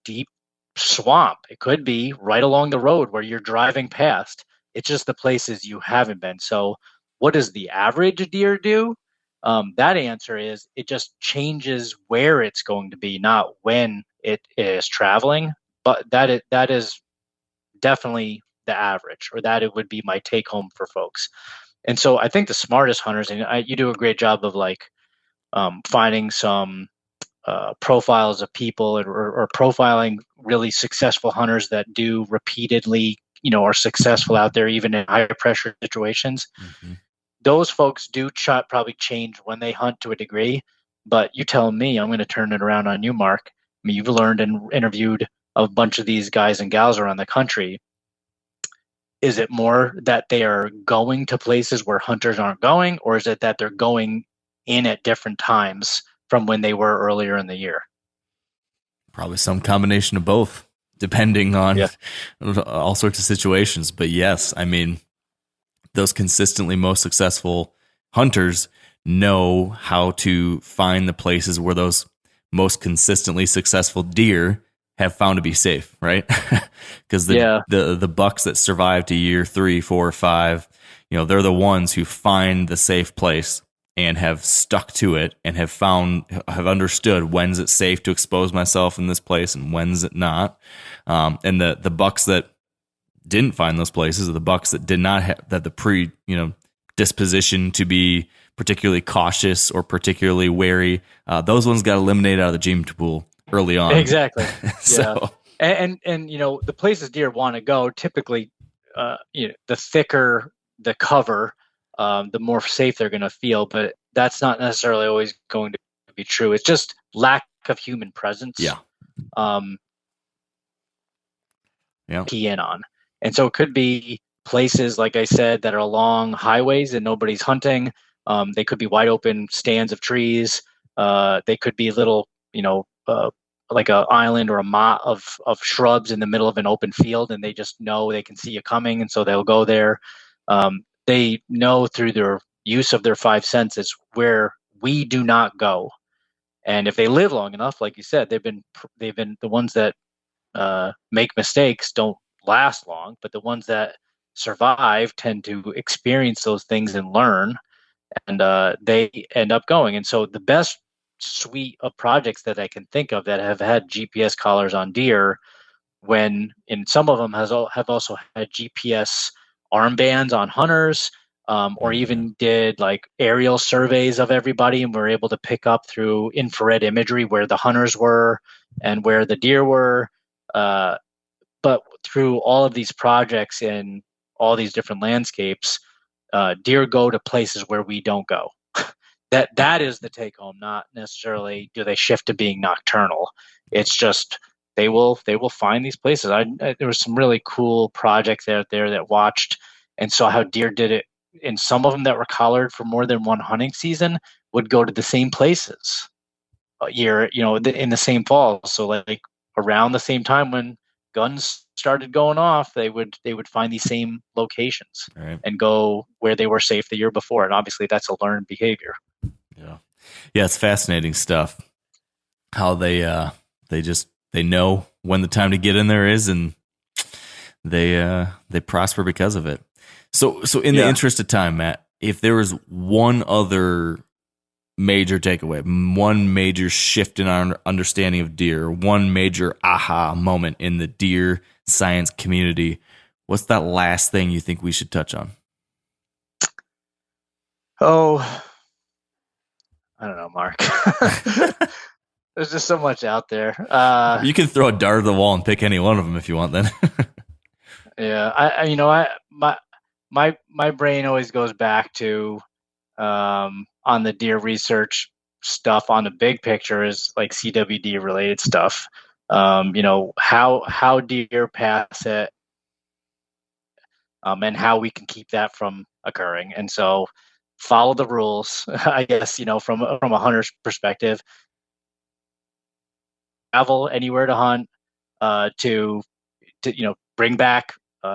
deep swamp. It could be right along the road where you're driving past. It's just the places you haven't been. So what does the average deer do? That answer is it just changes where it's going to be, not when it is traveling. But that is definitely the average, or that it would be my take home for folks. And so I think the smartest hunters, and you do a great job of like finding some profiles of people or profiling really successful hunters that do repeatedly, are successful out there, even in high pressure situations. Mm-hmm. Those folks do probably change when they hunt to a degree, but you tell me, I'm going to turn it around on you, Mark. I mean, you've learned and interviewed a bunch of these guys and gals around the country. Is it more that they are going to places where hunters aren't going, or is it that they're going in at different times from when they were earlier in the year? Probably some combination of both, depending on all sorts of situations. But yes, I mean, those consistently most successful hunters know how to find the places where those most consistently successful deer have found to be safe, right? Because the bucks that survive to year 3, 4, 5, they're the ones who find the safe place and have stuck to it and have understood when's it safe to expose myself in this place and when's it not. And the bucks that didn't find those places, or the bucks that did not have the disposition to be particularly cautious or particularly wary, those ones got eliminated out of the gene pool early on. Exactly. So. And the places deer want to go, typically, the thicker the cover, the more safe they're going to feel. But that's not necessarily always going to be true. It's just lack of human presence. Yeah. Key in on. And so it could be places, like I said, that are along highways and nobody's hunting. They could be wide open stands of trees. They could be little, like an island or a motte of shrubs in the middle of an open field, and they just know they can see you coming, and so they'll go there. They know through their use of their 5 senses where we do not go. And if they live long enough, like you said, they've been the ones that make mistakes don't last long, but the ones that survive tend to experience those things and learn, and they end up going. And so the best suite of projects that I can think of that have had GPS collars on deer, when in some of them have also had GPS armbands on hunters, or even did like aerial surveys of everybody, and were able to pick up through infrared imagery where the hunters were and where the deer were. But through all of these projects in all these different landscapes, deer go to places where we don't go. That is the take home, not necessarily do they shift to being nocturnal. It's just they will find these places. There was some really cool projects out there that watched and saw how deer did it. And some of them that were collared for more than one hunting season would go to the same places a year, in the same fall. So like around the same time when guns started going off, they would find these same locations, right, and go where they were safe the year before. And obviously that's a learned behavior. Yeah, it's fascinating stuff. How they know when the time to get in there is, and they prosper because of it. So in the interest of time, Matt, if there was one other major takeaway, one major shift in our understanding of deer, one major aha moment in the deer science community, what's that last thing you think we should touch on? Oh, I don't know, Mark. There's just so much out there. You can throw a dart at the wall and pick any one of them if you want. Then. Yeah, my brain always goes back to on the deer research stuff. On the big picture is like CWD related stuff. How deer pass it, and how we can keep that from occurring. And so follow the rules, I guess, from a hunter's perspective. Travel anywhere to hunt, to bring back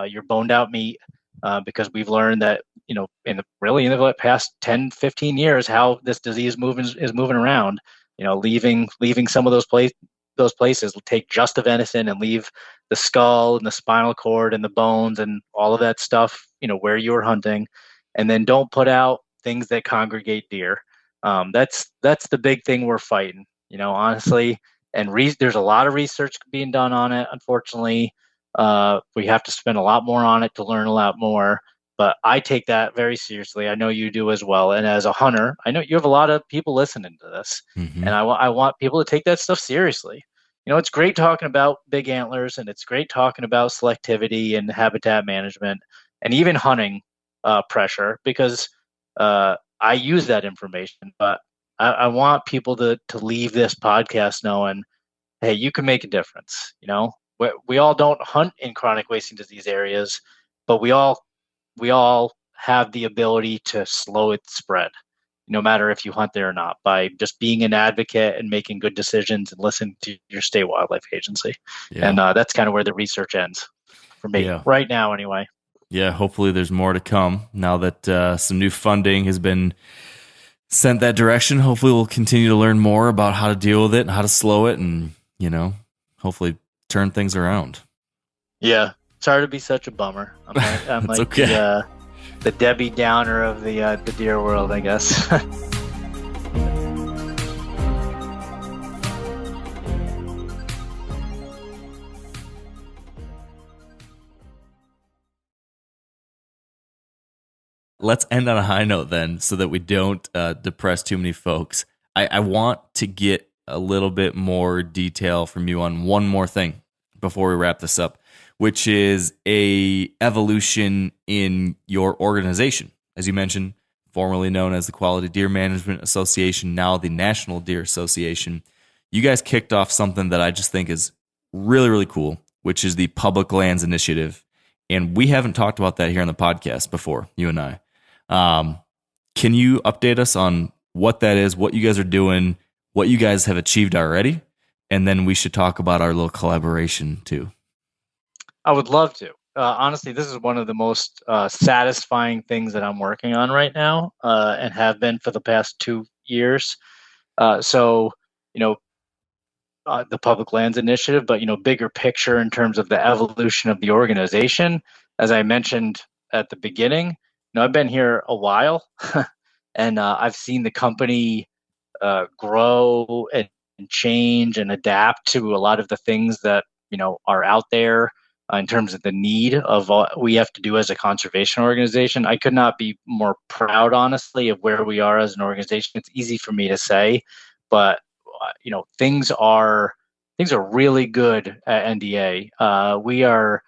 your boned out meat, because we've learned that, in the past 10, 15 years, how this disease is moving around, leaving some of those places, take just the venison and leave the skull and the spinal cord and the bones and all of that stuff, where you were hunting, and then don't put out things that congregate deer. That's the big thing we're fighting, honestly. And there's a lot of research being done on it. Unfortunately, we have to spend a lot more on it to learn a lot more. But I take that very seriously. I know you do as well. And as a hunter, I know you have a lot of people listening to this, and I want people to take that stuff seriously. It's great talking about big antlers, and it's great talking about selectivity and habitat management, and even hunting pressure, because I use that information. But I want people to leave this podcast knowing, hey, you can make a difference. We all don't hunt in chronic wasting disease areas, but we all have the ability to slow its spread, no matter if you hunt there or not, by just being an advocate and making good decisions and listening to your state wildlife agency. Yeah. And that's kind of where the research ends for me right now, anyway. Yeah, hopefully there's more to come now that some new funding has been sent that direction. Hopefully we'll continue to learn more about how to deal with it and how to slow it, and hopefully turn things around. Yeah, sorry to be such a bummer. I'm like okay. The Debbie Downer of the deer world, I guess. Let's end on a high note then, so that we don't depress too many folks. I want to get a little bit more detail from you on one more thing before we wrap this up, which is a evolution in your organization. As you mentioned, formerly known as the Quality Deer Management Association, now the National Deer Association. You guys kicked off something that I just think is really, really cool, which is the Public Lands Initiative. And we haven't talked about that here on the podcast before, you and I. Can you update us on what that is, what you guys are doing, what you guys have achieved already? And then we should talk about our little collaboration too. I would love to. Honestly, this is one of the most satisfying things that I'm working on right now, and have been for the past 2 years. The Public Lands Initiative, but bigger picture in terms of the evolution of the organization. As I mentioned at the beginning, I've been here a while, and I've seen the company grow and change and adapt to a lot of the things that are out there in terms of the need of what we have to do as a conservation organization. I could not be more proud, honestly, of where we are as an organization. It's easy for me to say, but things are really good at NDA. We are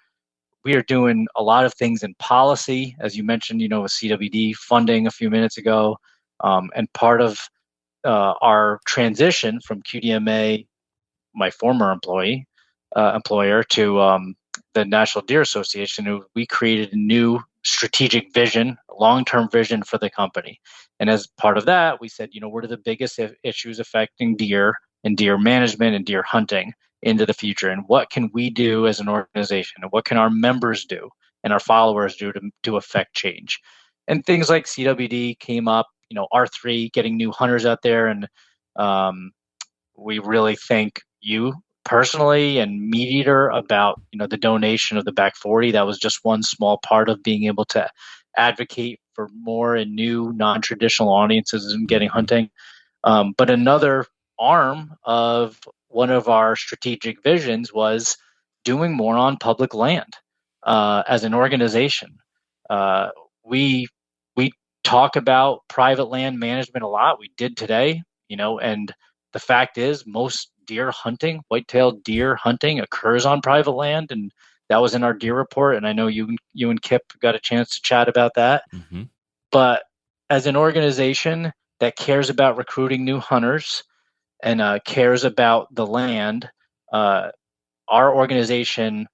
doing a lot of things in policy, as you mentioned, with CWD funding a few minutes ago, and part of our transition from QDMA, my former employer, to the National Deer Association. We created a new strategic vision, long-term vision for the company. And as part of that, we said, what are the biggest issues affecting deer and deer management and deer hunting into the future? And what can we do as an organization? And what can our members do and our followers do to affect change? And things like CWD came up, R3, getting new hunters out there. And we really thank you personally and MeatEater about, the donation of the Back 40. That was just one small part of being able to advocate for more and new non-traditional audiences and getting hunting. But another arm of one of our strategic visions was doing more on public land as an organization. We talk about private land management a lot. We did today, and the fact is most deer hunting, white-tailed deer hunting, occurs on private land, and that was in our deer report. And I know you and Kip got a chance to chat about that. Mm-hmm. But as an organization that cares about recruiting new hunters and cares about the land, our organization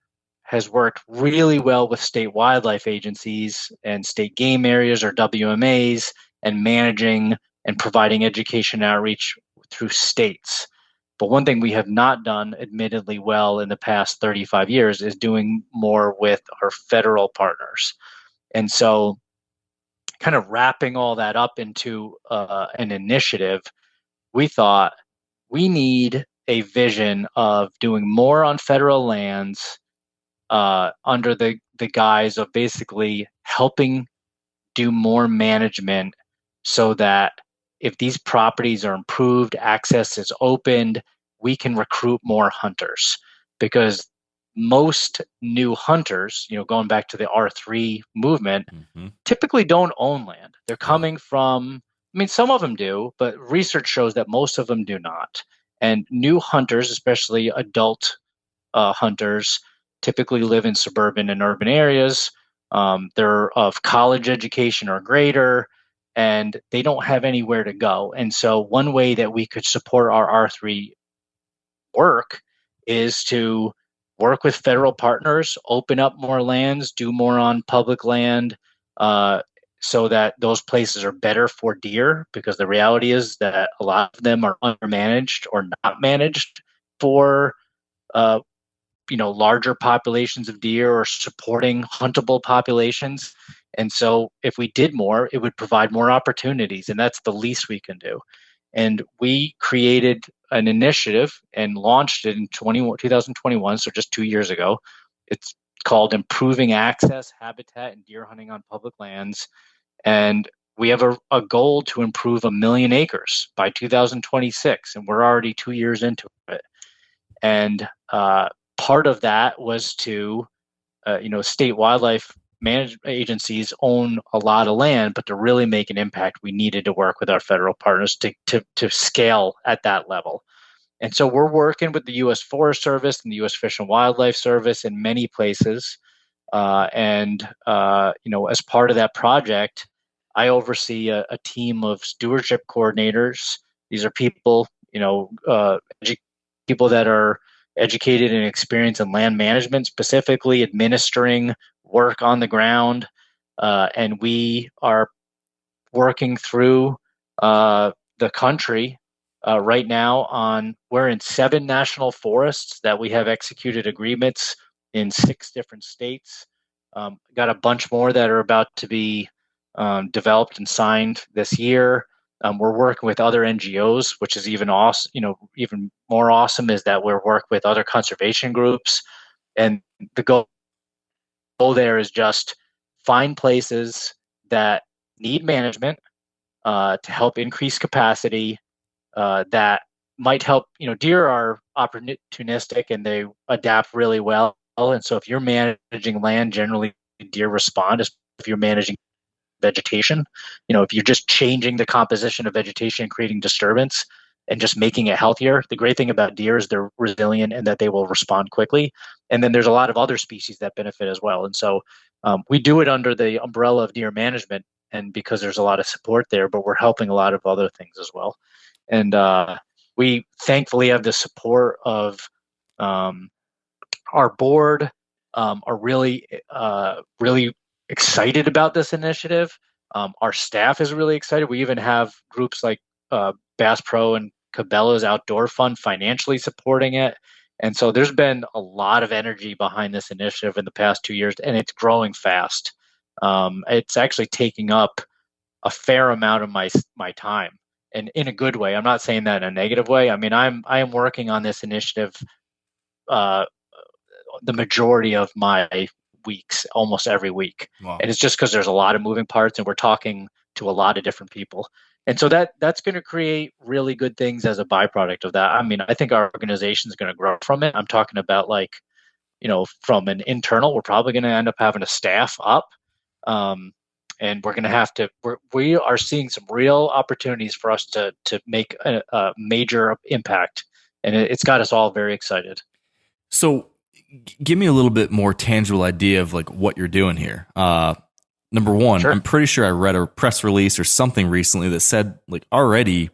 has worked really well with state wildlife agencies and state game areas, or WMAs, and managing and providing education outreach through states. But one thing we have not done admittedly well in the past 35 years is doing more with our federal partners. And so kind of wrapping all that up into an initiative, we thought we need a vision of doing more on federal lands under the guise of basically helping do more management so that if these properties are improved, access is opened, we can recruit more hunters, because most new hunters, going back to the R3 movement, typically don't own land. They're coming from, some of them do, but research shows that most of them do not. And new hunters, especially adult hunters, typically live in suburban and urban areas. They're of college education or greater, and they don't have anywhere to go. And so one way that we could support our R3 work is to work with federal partners, open up more lands, do more on public land, so that those places are better for deer, because the reality is that a lot of them are undermanaged or not managed for larger populations of deer or supporting huntable populations. And so if we did more, it would provide more opportunities, and that's the least we can do. And we created an initiative and launched it in 2021, so just 2 years ago. It's called Improving Access, Habitat, and Deer Hunting on Public Lands. And we have a goal to improve 1 million acres by 2026, and we're already 2 years into it. And part of that was to, state wildlife management agencies own a lot of land, but to really make an impact, we needed to work with our federal partners to scale at that level. And so we're working with the U.S. Forest Service and the U.S. Fish and Wildlife Service in many places. As part of that project, I oversee a team of stewardship coordinators. These are people, people that are educated and experienced in land management, specifically administering work on the ground. And we are working through the country right now we're in 7 national forests that we have executed agreements in 6 different states. Got a bunch more that are about to be developed and signed this year. We're working with other NGOs, which is even awesome. Even more awesome is that we're working with other conservation groups, and the goal there is just find places that need management to help increase capacity. That might help. Deer are opportunistic and they adapt really well. And so if you're managing land, generally deer respond. If you're managing vegetation, if you're just changing the composition of vegetation and creating disturbance and just making it healthier, the great thing about deer is they're resilient and that they will respond quickly. And then there's a lot of other species that benefit as well. And so we do it under the umbrella of deer management, and because there's a lot of support there, but we're helping a lot of other things as well. And we thankfully have the support of our board, are really excited about this initiative. Our staff is really excited. We even have groups like Bass Pro and Cabela's Outdoor Fund financially supporting it. And so there's been a lot of energy behind this initiative in the past 2 years, and it's growing fast. It's actually taking up a fair amount of my time, and in a good way. I'm not saying that in a negative way. I am working on this initiative the majority of my weeks, almost every week. Wow. And it's just because there's a lot of moving parts and we're talking to a lot of different people. And so that's going to create really good things as a byproduct of that. I think our organization is going to grow from it. I'm talking about from an internal, we're probably going to end up having a staff up. And we're going to have to, we are seeing some real opportunities for us to make a major impact. And it's got us all very excited. So give me a little bit more tangible idea of what you're doing here. Number one, sure. I'm pretty sure I read a press release or something recently that said already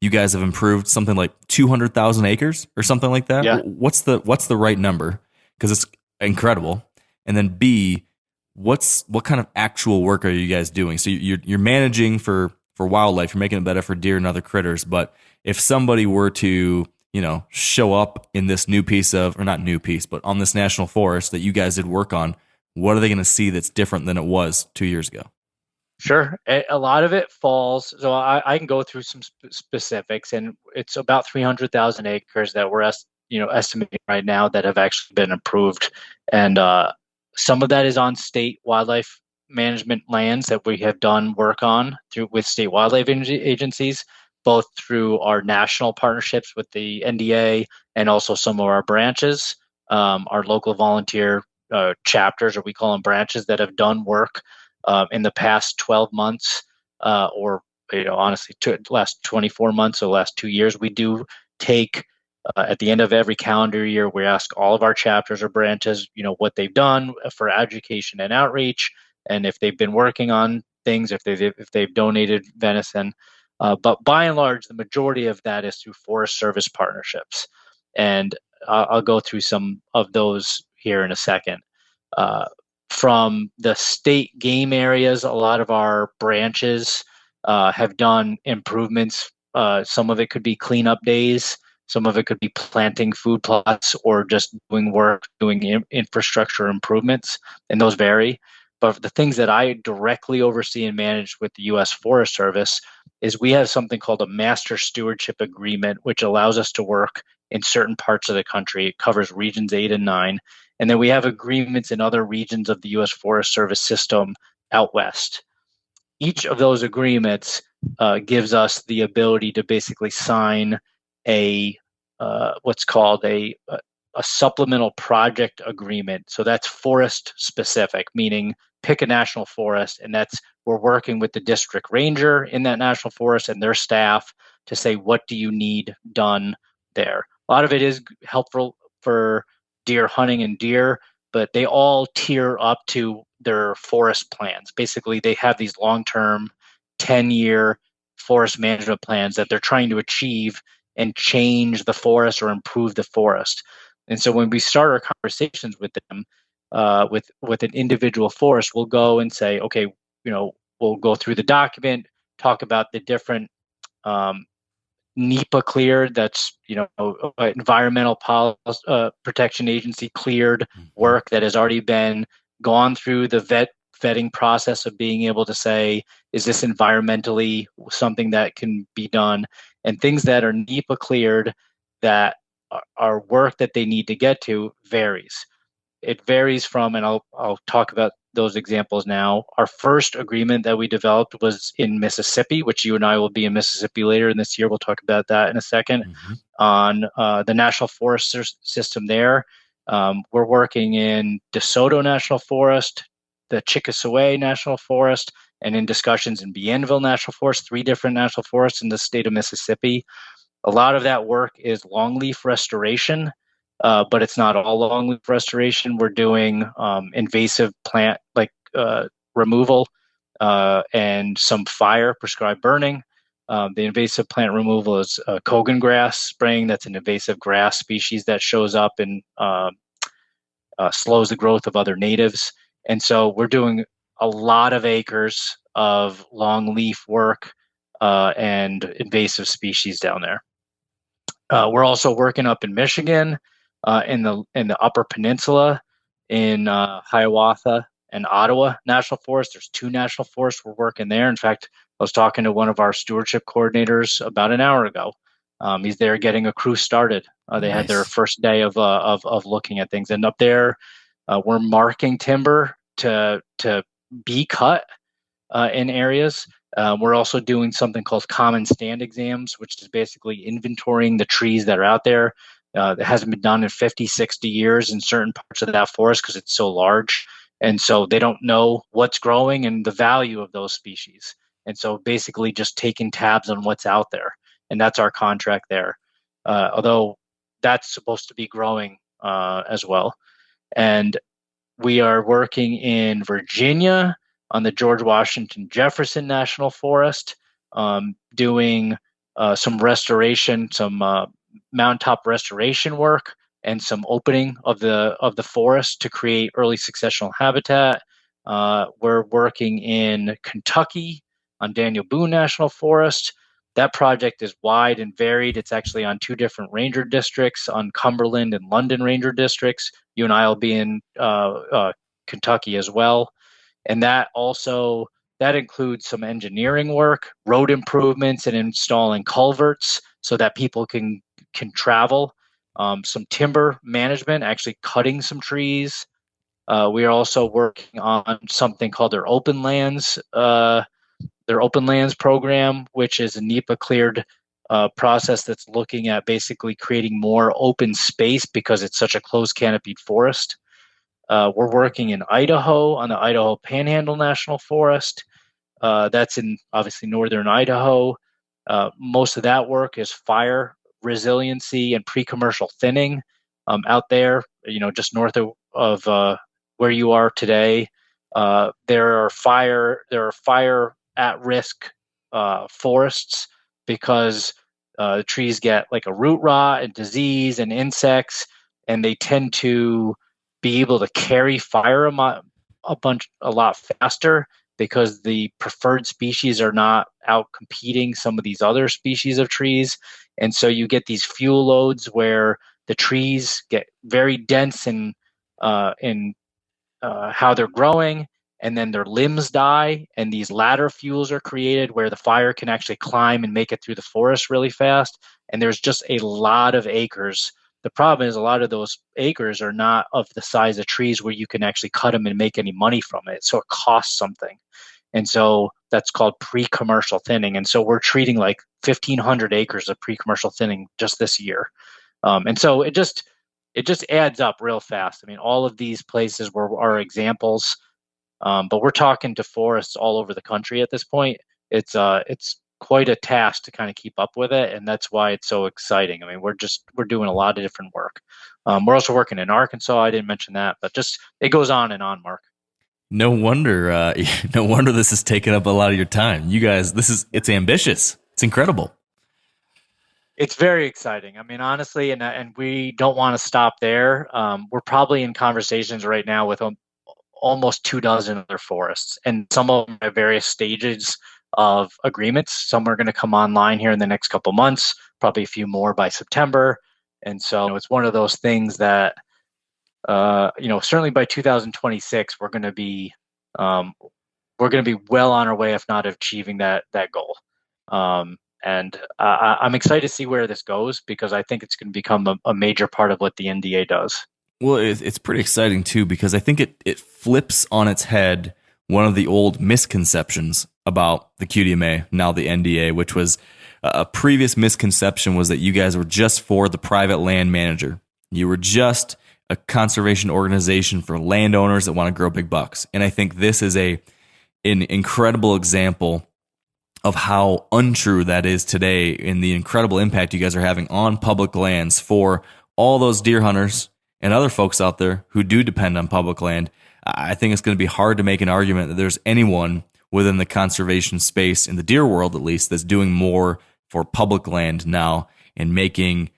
you guys have improved something like 200,000 acres or something like that. Yeah. What's the right number? Because it's incredible. And then B, what kind of actual work are you guys doing? So you're managing for wildlife, you're making it better for deer and other critters. But if somebody were to show up in this new piece or not new piece, but on this national forest that you guys did work on, what are they going to see that's different than it was 2 years ago? Sure. A lot of it falls. So I can go through some specifics, and it's about 300,000 acres that we're estimating right now that have actually been improved. And some of that is on state wildlife management lands that we have done work on with state wildlife agencies, both through our national partnerships with the NDA and also some of our branches, our local volunteer chapters, or we call them branches, that have done work in the past 12 months or honestly, last 24 months or last 2 years. We do take at the end of every calendar year, we ask all of our chapters or branches, what they've done for education and outreach, and if they've been working on things, if they've donated venison. But by and large, the majority of that is through Forest Service partnerships, and I'll go through some of those here in a second. From the state game areas, a lot of our branches have done improvements. Some of it could be cleanup days. Some of it could be planting food plots or just doing work, doing infrastructure improvements, and those vary. But the things that I directly oversee and manage with the U.S. Forest Service is we have something called a Master Stewardship Agreement, which allows us to work in certain parts of the country. It covers regions 8 and 9. And then we have agreements in other regions of the U.S. Forest Service system out west. Each of those agreements gives us the ability to basically sign a what's called a supplemental project agreement. So that's forest specific, meaning pick a national forest, and we're working with the district ranger in that national forest and their staff to say, what do you need done there? A lot of it is helpful for deer hunting and deer, but they all tier up to their forest plans. Basically, they have these long-term 10-year forest management plans that they're trying to achieve and change the forest or improve the forest. And so when we start our conversations with them, with an individual forest, we'll go and say, okay, we'll go through the document, talk about the different NEPA cleared, that's environmental protection agency cleared work that has already been gone through the vetting process of being able to say, is this environmentally something that can be done? And things that are NEPA cleared that are work that they need to get to varies. It varies from, and I'll talk about those examples now. Our first agreement that we developed was in Mississippi, which you and I will be in Mississippi later in this year. We'll talk about that in a second. On the National Forest System there. We're working in DeSoto National Forest, the Chickasaw National Forest, and in discussions in Bienville National Forest, 3 different national forests in the state of Mississippi. A lot of that work is longleaf restoration, but it's not all longleaf restoration. We're doing invasive plant removal and some fire prescribed burning. The invasive plant removal is Kogan grass spraying. That's an invasive grass species that shows up and slows the growth of other natives. And so we're doing a lot of acres of longleaf work and invasive species down there. We're also working up in Michigan, in the Upper Peninsula, in Hiawatha and Ottawa National Forest. There's 2 national forests we're working there. In fact, I was talking to one of our stewardship coordinators about an hour ago. He's there getting a crew started. They Nice. had their first day of looking at things, and up there, we're marking timber to be cut in areas. We're also doing something called common stand exams, which is basically inventorying the trees that are out there. It hasn't been done in 50, 60 years in certain parts of that forest because it's so large. And so they don't know what's growing and the value of those species. And so basically just taking tabs on what's out there. And that's our contract there. Although that's supposed to be growing as well. And we are working in Virginia on the George Washington Jefferson National Forest, doing some restoration, some mountaintop restoration work, and some opening of the forest to create early successional habitat. We're working in Kentucky on Daniel Boone National Forest. That project is wide and varied. It's actually on 2 different ranger districts, on Cumberland and London ranger districts. You and I will be in Kentucky as well. And that includes some engineering work, road improvements, and installing culverts so that people can travel. Some timber management, actually cutting some trees, We are also working on something called their open lands program, which is a NEPA cleared process that's looking at basically creating more open space because it's such a closed canopied forest. We're working in Idaho on the Idaho Panhandle National Forest. That's in obviously northern Idaho. Most of that work is fire resiliency and pre-commercial thinning out there, just north of where you are today. There are fire at-risk forests because the trees get like a root rot and disease and insects, and they tend to be able to carry fire a lot faster because the preferred species are not out competing some of these other species of trees. And so you get these fuel loads where the trees get very dense in how they're growing, and then their limbs die, and these ladder fuels are created where the fire can actually climb and make it through the forest really fast. And there's just a lot of acres. The problem is a lot of those acres are not of the size of trees where you can actually cut them and make any money from it. So it costs something. And so that's called pre-commercial thinning. And so we're treating like 1,500 acres of pre-commercial thinning just this year. And so it just adds up real fast. I mean, all of these places are examples, but we're talking to forests all over the country at this point. It's quite a task to kind of keep up with it, and that's why it's so exciting. I mean, we're doing a lot of different work. We're also working in Arkansas. I didn't mention that, but just it goes on and on, Mark. No wonder this is taking up a lot of your time. You guys, it's ambitious. It's incredible. It's very exciting. I mean, honestly, and we don't want to stop there. We're probably in conversations right now with almost 24 other forests, and some of them at various stages of agreements. Some are going to come online here in the next couple months, probably a few more by September. And so it's one of those things that, certainly by 2026, we're going to be well on our way, if not achieving that goal. And I'm excited to see where this goes, because I think it's going to become a major part of what the NDA does. Well, it's pretty exciting too, because I think it flips on its head one of the old misconceptions about the QDMA, now the NDA, which was a previous misconception was that you guys were just for the private land manager. You were just a conservation organization for landowners that want to grow big bucks. And I think this is an incredible example of how untrue that is today, and the incredible impact you guys are having on public lands for all those deer hunters and other folks out there who do depend on public land. I think it's going to be hard to make an argument that there's anyone within the conservation space, in the deer world at least, that's doing more for public land now and making,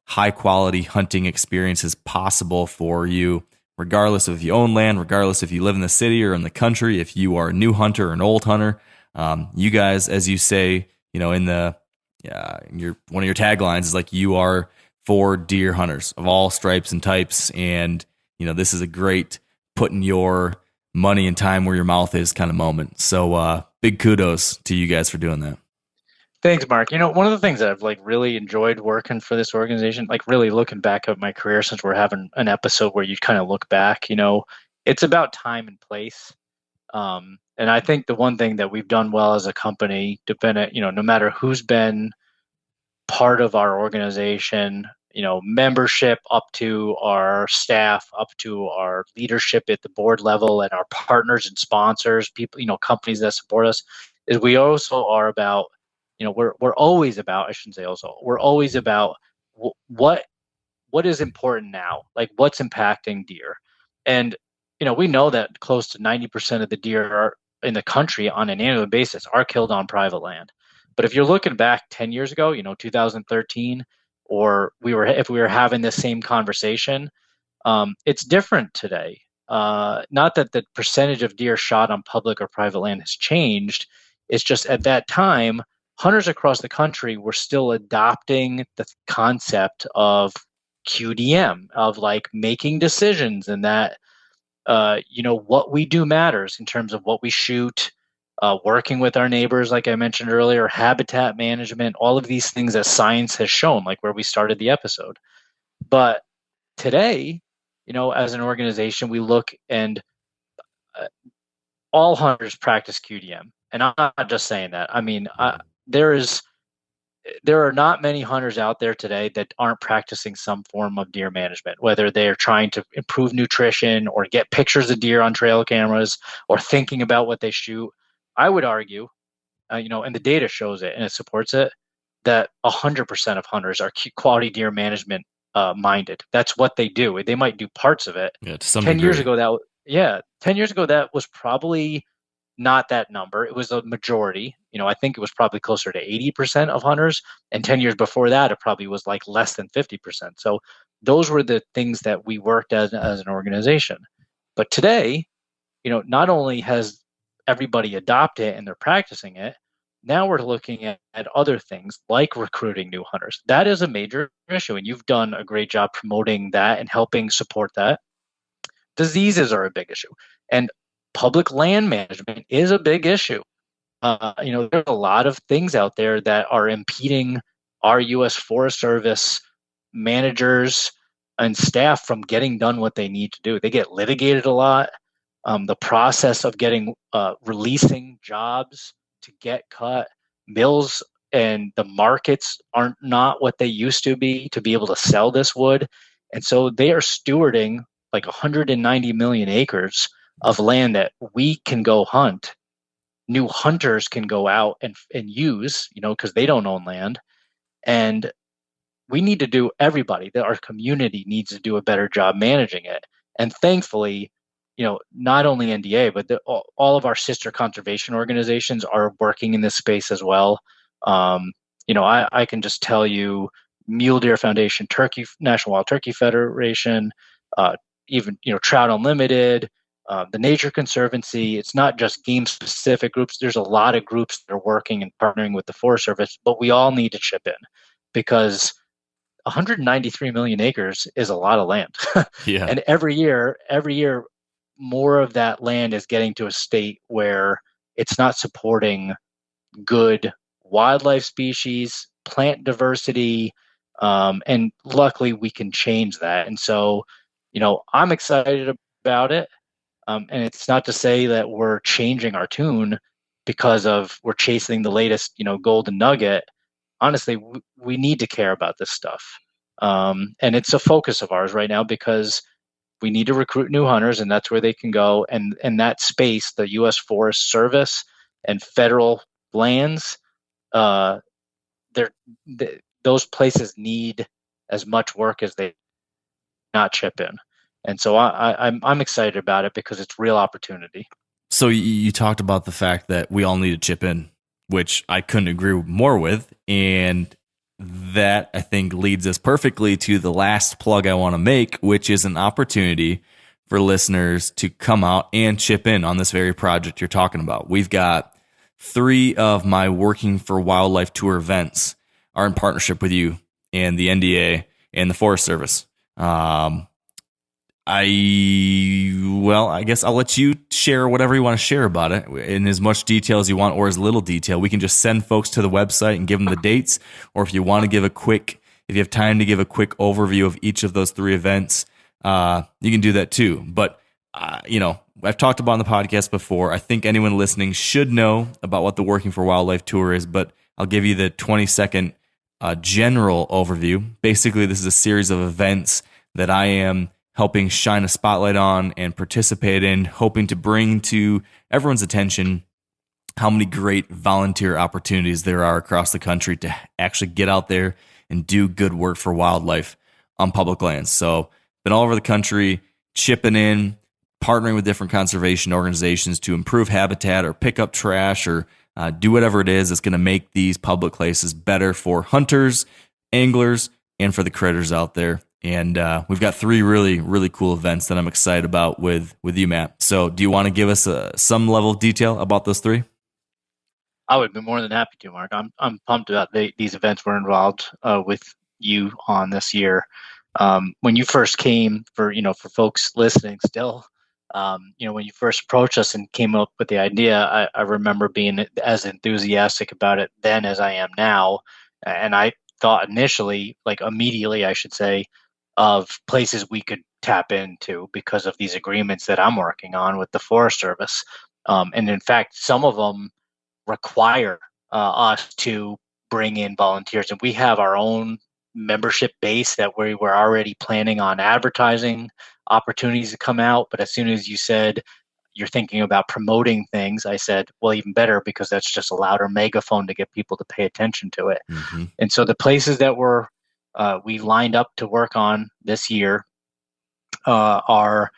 high quality hunting experiences possible for you, regardless of if you own land, regardless if you live in the city or in the country, if you are a new hunter or an old hunter. You guys, as you say, in one of your taglines is like, you are for deer hunters of all stripes and types. And, this is a great putting your money and time where your mouth is kind of moment. So big kudos to you guys for doing that. Thanks, Mark. One of the things that I've really enjoyed working for this organization, really looking back at my career, since we're having an episode where you kind of look back, it's about time and place. And I think the one thing that we've done well as a company, no matter who's been part of our organization, membership up to our staff, up to our leadership at the board level and our partners and sponsors, people, companies that support us, is we also are about, we're always about, I shouldn't say also, we're always about what is important now, like what's impacting deer. And, we know that close to 90% of the deer in the country on an annual basis are killed on private land. But if you're looking back 10 years ago, 2013, or if we were having this same conversation, it's different today. Not that the percentage of deer shot on public or private land has changed. It's just at that time, hunters across the country were still adopting the concept of QDM, of making decisions, and that, what we do matters in terms of what we shoot, working with our neighbors, like I mentioned earlier, habitat management, all of these things that science has shown, like where we started the episode. But today, as an organization, we look and all hunters practice QDM. And I'm not just saying that. I mean, there are not many hunters out there today that aren't practicing some form of deer management, whether they're trying to improve nutrition or get pictures of deer on trail cameras or thinking about what they shoot. I would argue, and the data shows it and it supports it, that 100% of hunters are quality deer management minded. That's what they do. They might do parts of it. Yeah, to some 10 degree. years ago, 10 years ago, that was probably not that number. It was a majority. I think it was probably closer to 80% of hunters. And 10 years before that, it probably was like less than 50%. So those were the things that we worked as an organization. But today, not only has everybody adopted it and they're practicing it, now we're looking at other things like recruiting new hunters. That is a major issue, and you've done a great job promoting that and helping support that. Diseases are a big issue, and public land management is a big issue. There's a lot of things out there that are impeding our U.S. Forest Service managers and staff from getting done what they need to do. They get litigated a lot. The process of releasing jobs to get cut, mills and the markets aren't not what they used to be able to sell this wood. And so they are stewarding like 190 million acres of land that we can go hunt. New hunters can go out and use, because they don't own land. And we need to do, our community needs to do a better job managing it. And thankfully, not only NDA, but all of our sister conservation organizations are working in this space as well. I can just tell you, Mule Deer Foundation, National Wild Turkey Federation, even Trout Unlimited, the Nature Conservancy. It's not just game-specific groups. There's a lot of groups that are working and partnering with the Forest Service, but we all need to chip in because 193 million acres is a lot of land. Yeah. And every year, more of that land is getting to a state where it's not supporting good wildlife species, plant diversity, and luckily we can change that. And so, I'm excited about it. And it's not to say that we're changing our tune because we're chasing the latest, golden nugget. Honestly, we need to care about this stuff. And it's a focus of ours right now because we need to recruit new hunters, and that's where they can go. And that space, the U.S. Forest Service and federal lands, those places need as much work as they not chip in. And so I'm excited about it because it's real opportunity. So you talked about the fact that we all need to chip in, which I couldn't agree more with. And that, I think, leads us perfectly to the last plug I want to make, which is an opportunity for listeners to come out and chip in on this very project you're talking about. We've got 3 of my Working for Wildlife Tour events are in partnership with you and the NDA and the Forest Service. I guess I'll let you share whatever you want to share about it in as much detail as you want or as little detail. We can just send folks to the website and give them the dates, or if you want to give if you have time to give a quick overview of each of those 3 events, you can do that too. But, I've talked about on the podcast before. I think anyone listening should know about what the Working for Wildlife Tour is, but I'll give you the 20-second general overview. Basically, this is a series of events that I am helping shine a spotlight on and participate in, hoping to bring to everyone's attention how many great volunteer opportunities there are across the country to actually get out there and do good work for wildlife on public lands. So, been all over the country, chipping in, partnering with different conservation organizations to improve habitat or pick up trash or do whatever it is that's going to make these public places better for hunters, anglers, and for the critters out there. And we've got 3 really, really cool events that I'm excited about with you, Matt. So do you want to give us some level of detail about those 3? I would be more than happy to, Mark. I'm pumped about these events we're involved with you on this year. When you first came, for folks listening still, when you first approached us and came up with the idea, I remember being as enthusiastic about it then as I am now. And I thought immediately, I should say, of places we could tap into because of these agreements that I'm working on with the Forest Service. And in fact, some of them require us to bring in volunteers, and we have our own membership base that we were already planning on advertising opportunities to come out. But as soon as you said you're thinking about promoting things, I said, well, even better, because that's just a louder megaphone to get people to pay attention to it. Mm-hmm. And so the places that we lined up to work on this year are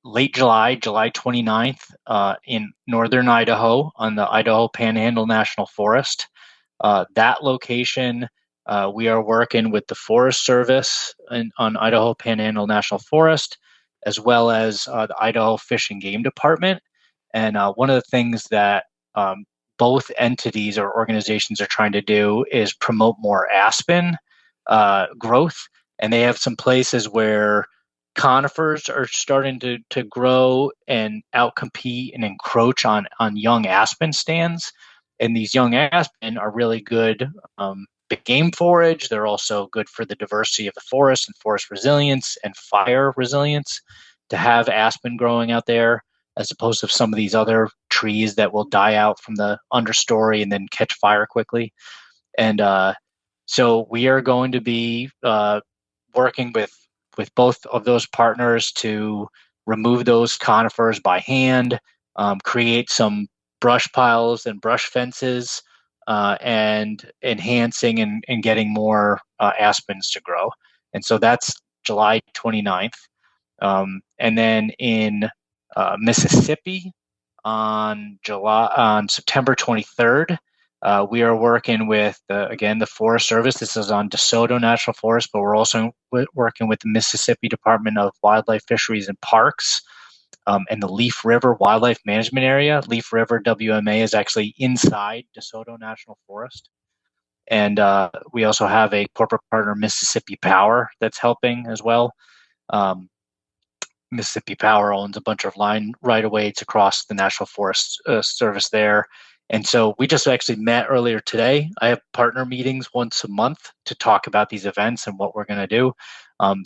late July 29th, in northern Idaho on the Idaho Panhandle National Forest. That location, we are working with the Forest Service on Idaho Panhandle National Forest, as well as the Idaho Fish and Game Department. And one of the things that both entities or organizations are trying to do is promote more aspen growth. And they have some places where conifers are starting to grow and outcompete and encroach on young aspen stands. And these young aspen are really good big game forage. They're also good for the diversity of the forest and forest resilience and fire resilience. To have aspen growing out there, as opposed to some of these other trees that will die out from the understory and then catch fire quickly. And so we are going to be working with both of those partners to remove those conifers by hand, create some brush piles and brush fences, and enhancing and getting more aspens to grow. And so that's July 29th. And then in Mississippi on September 23rd, we are working with the Forest Service. This is on DeSoto National Forest, but we're also working with the Mississippi Department of Wildlife, Fisheries, and Parks, and the Leaf River Wildlife Management Area. Leaf River WMA is actually inside DeSoto National Forest. And we also have a corporate partner, Mississippi Power, that's helping as well. Mississippi Power owns a bunch of line right-of-ways across the National Forest Service there. And so we just actually met earlier today. I have partner meetings once a month to talk about these events and what we're going to do.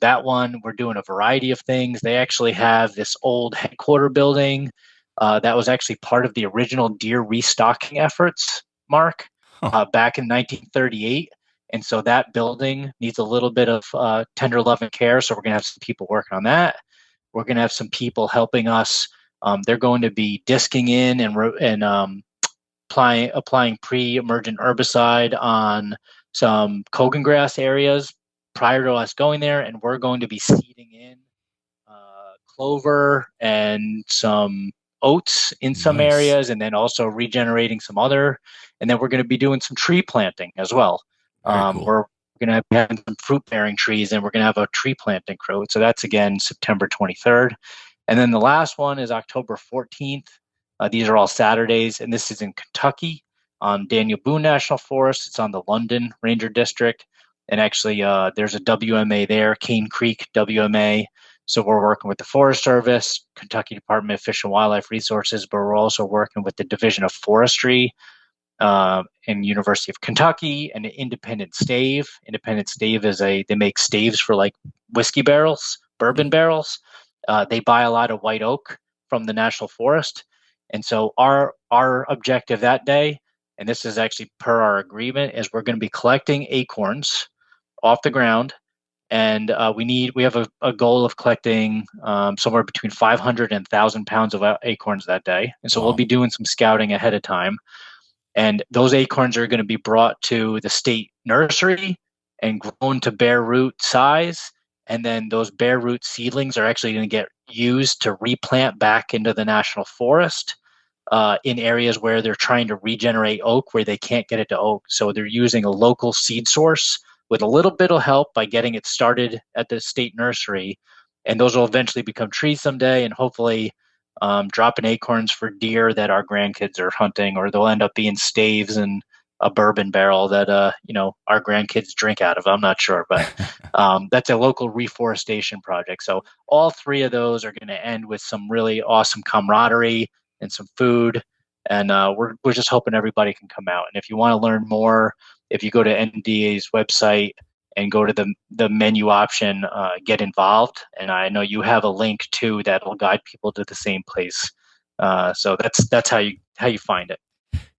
That one, we're doing a variety of things. They actually have this old headquarter building that was actually part of the original deer restocking efforts, Mark, back in 1938. And so that building needs a little bit of tender love and care. So we're going to have some people working on that. We're going to have some people helping us. They're going to be disking in and applying pre-emergent herbicide on some Kogan grass areas prior to us going there, and we're going to be seeding in clover and some oats in some areas, and then also regenerating some other. And then we're going to be doing some tree planting as well. Cool. We're going to be having some fruit-bearing trees, and we're going to have a tree planting crew. So that's, again, September 23rd. And then the last one is October 14th. These are all Saturdays, and this is in Kentucky on Daniel Boone National Forest. It's on the London Ranger District. And actually, there's a WMA there, Cane Creek WMA. So we're working with the Forest Service, Kentucky Department of Fish and Wildlife Resources, but we're also working with the Division of Forestry and University of Kentucky and Independent Stave. Independent Stave they make staves for like whiskey barrels, bourbon barrels. They buy a lot of white oak from the National Forest. And so our objective that day, and this is actually per our agreement, is we're going to be collecting acorns off the ground. And we have a goal of collecting somewhere between 500 and 1,000 pounds of acorns that day. And so We'll be doing some scouting ahead of time. And those acorns are going to be brought to the state nursery and grown to bare root size. And then those bare root seedlings are actually going to get used to replant back into the national forest in areas where they're trying to regenerate oak, where they can't get it to oak. So they're using a local seed source with a little bit of help by getting it started at the state nursery. And those will eventually become trees someday, and hopefully dropping acorns for deer that our grandkids are hunting, or they'll end up being staves and a bourbon barrel that our grandkids drink out of. I'm not sure, but that's a local reforestation project. So all three of those are going to end with some really awesome camaraderie and some food. And we're just hoping everybody can come out. And if you want to learn more, if you go to NDA's website, and go to the menu option, get involved. And I know you have a link too that will guide people to the same place. So that's how you find it.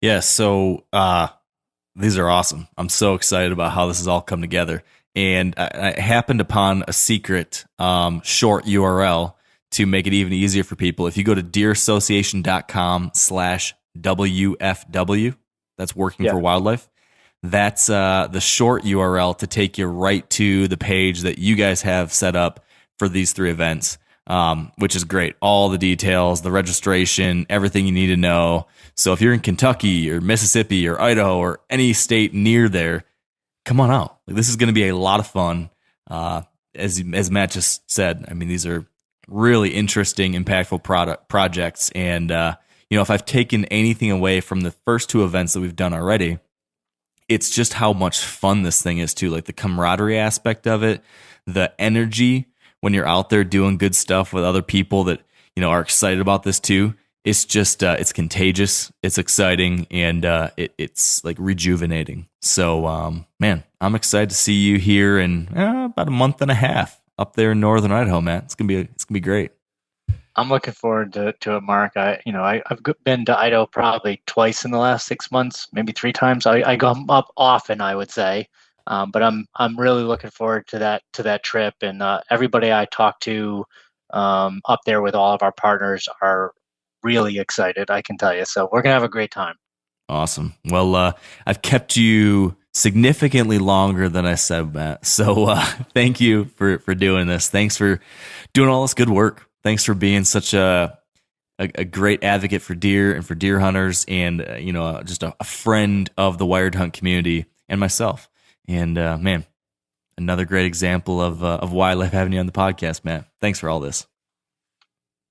Yeah. So these are awesome. I'm so excited about how this has all come together. And I happened upon a secret short URL to make it even easier for people. If you go to deerassociation.com/WFW, that's working for wildlife. That's the short URL to take you right to the page that you guys have set up for these 3 events, which is great. All the details, the registration, everything you need to know. So if you're in Kentucky or Mississippi or Idaho or any state near there, come on out. This is going to be a lot of fun. As Matt just said, I mean, these are really interesting, impactful projects. And, if I've taken anything away from the first 2 events that we've done already, it's just how much fun this thing is too. Like the camaraderie aspect of it, the energy when you're out there doing good stuff with other people that, are excited about this too. It's just, it's contagious. It's exciting. And, it's like rejuvenating. So, man, I'm excited to see you here in about a month and a half up there in northern Idaho, Matt. It's gonna be great. I'm looking forward to it, Mark. I've been to Idaho probably twice in the last 6 months, maybe 3 times. I go up often, I would say, but I'm really looking forward to that trip. And everybody I talk to up there with all of our partners are really excited, I can tell you. So we're gonna have a great time. Awesome. Well, I've kept you significantly longer than I said, Matt. So thank you for doing this. Thanks for doing all this good work. Thanks for being such a great advocate for deer and for deer hunters, and just a friend of the wired hunt community and myself. And man, another great example of wildlife having you on the podcast, Matt. Thanks for all this.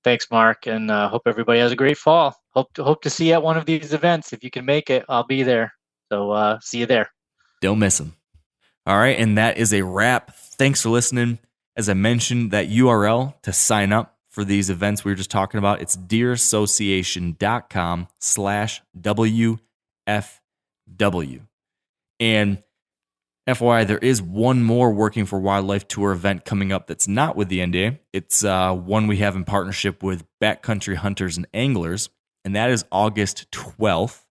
Thanks, Mark, and hope everybody has a great fall. Hope to see you at one of these events. If you can make it, I'll be there. So see you there. Don't miss them. All right, and that is a wrap. Thanks for listening. As I mentioned, that URL to sign up for these events we were just talking about, it's deerassociation.com/WFW. And FYI, there is one more Working for Wildlife Tour event coming up that's not with the NDA. It's one we have in partnership with Backcountry Hunters and Anglers, and that is August 12th.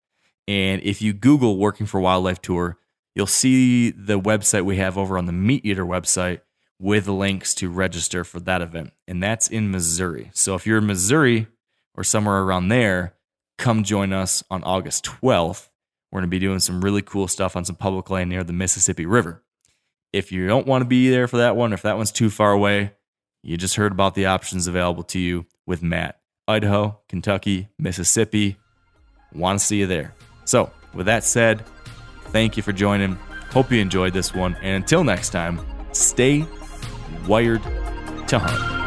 And if you Google Working for Wildlife Tour, you'll see the website we have over on the Meat Eater website with links to register for that event. And that's in Missouri. So if you're in Missouri or somewhere around there, come join us on August 12th. We're going to be doing some really cool stuff on some public land near the Mississippi River. If you don't want to be there for that one, if that one's too far away, you just heard about the options available to you with Matt. Idaho, Kentucky, Mississippi. Want to see you there. So with that said, thank you for joining. Hope you enjoyed this one. And until next time, stay wired to hunt.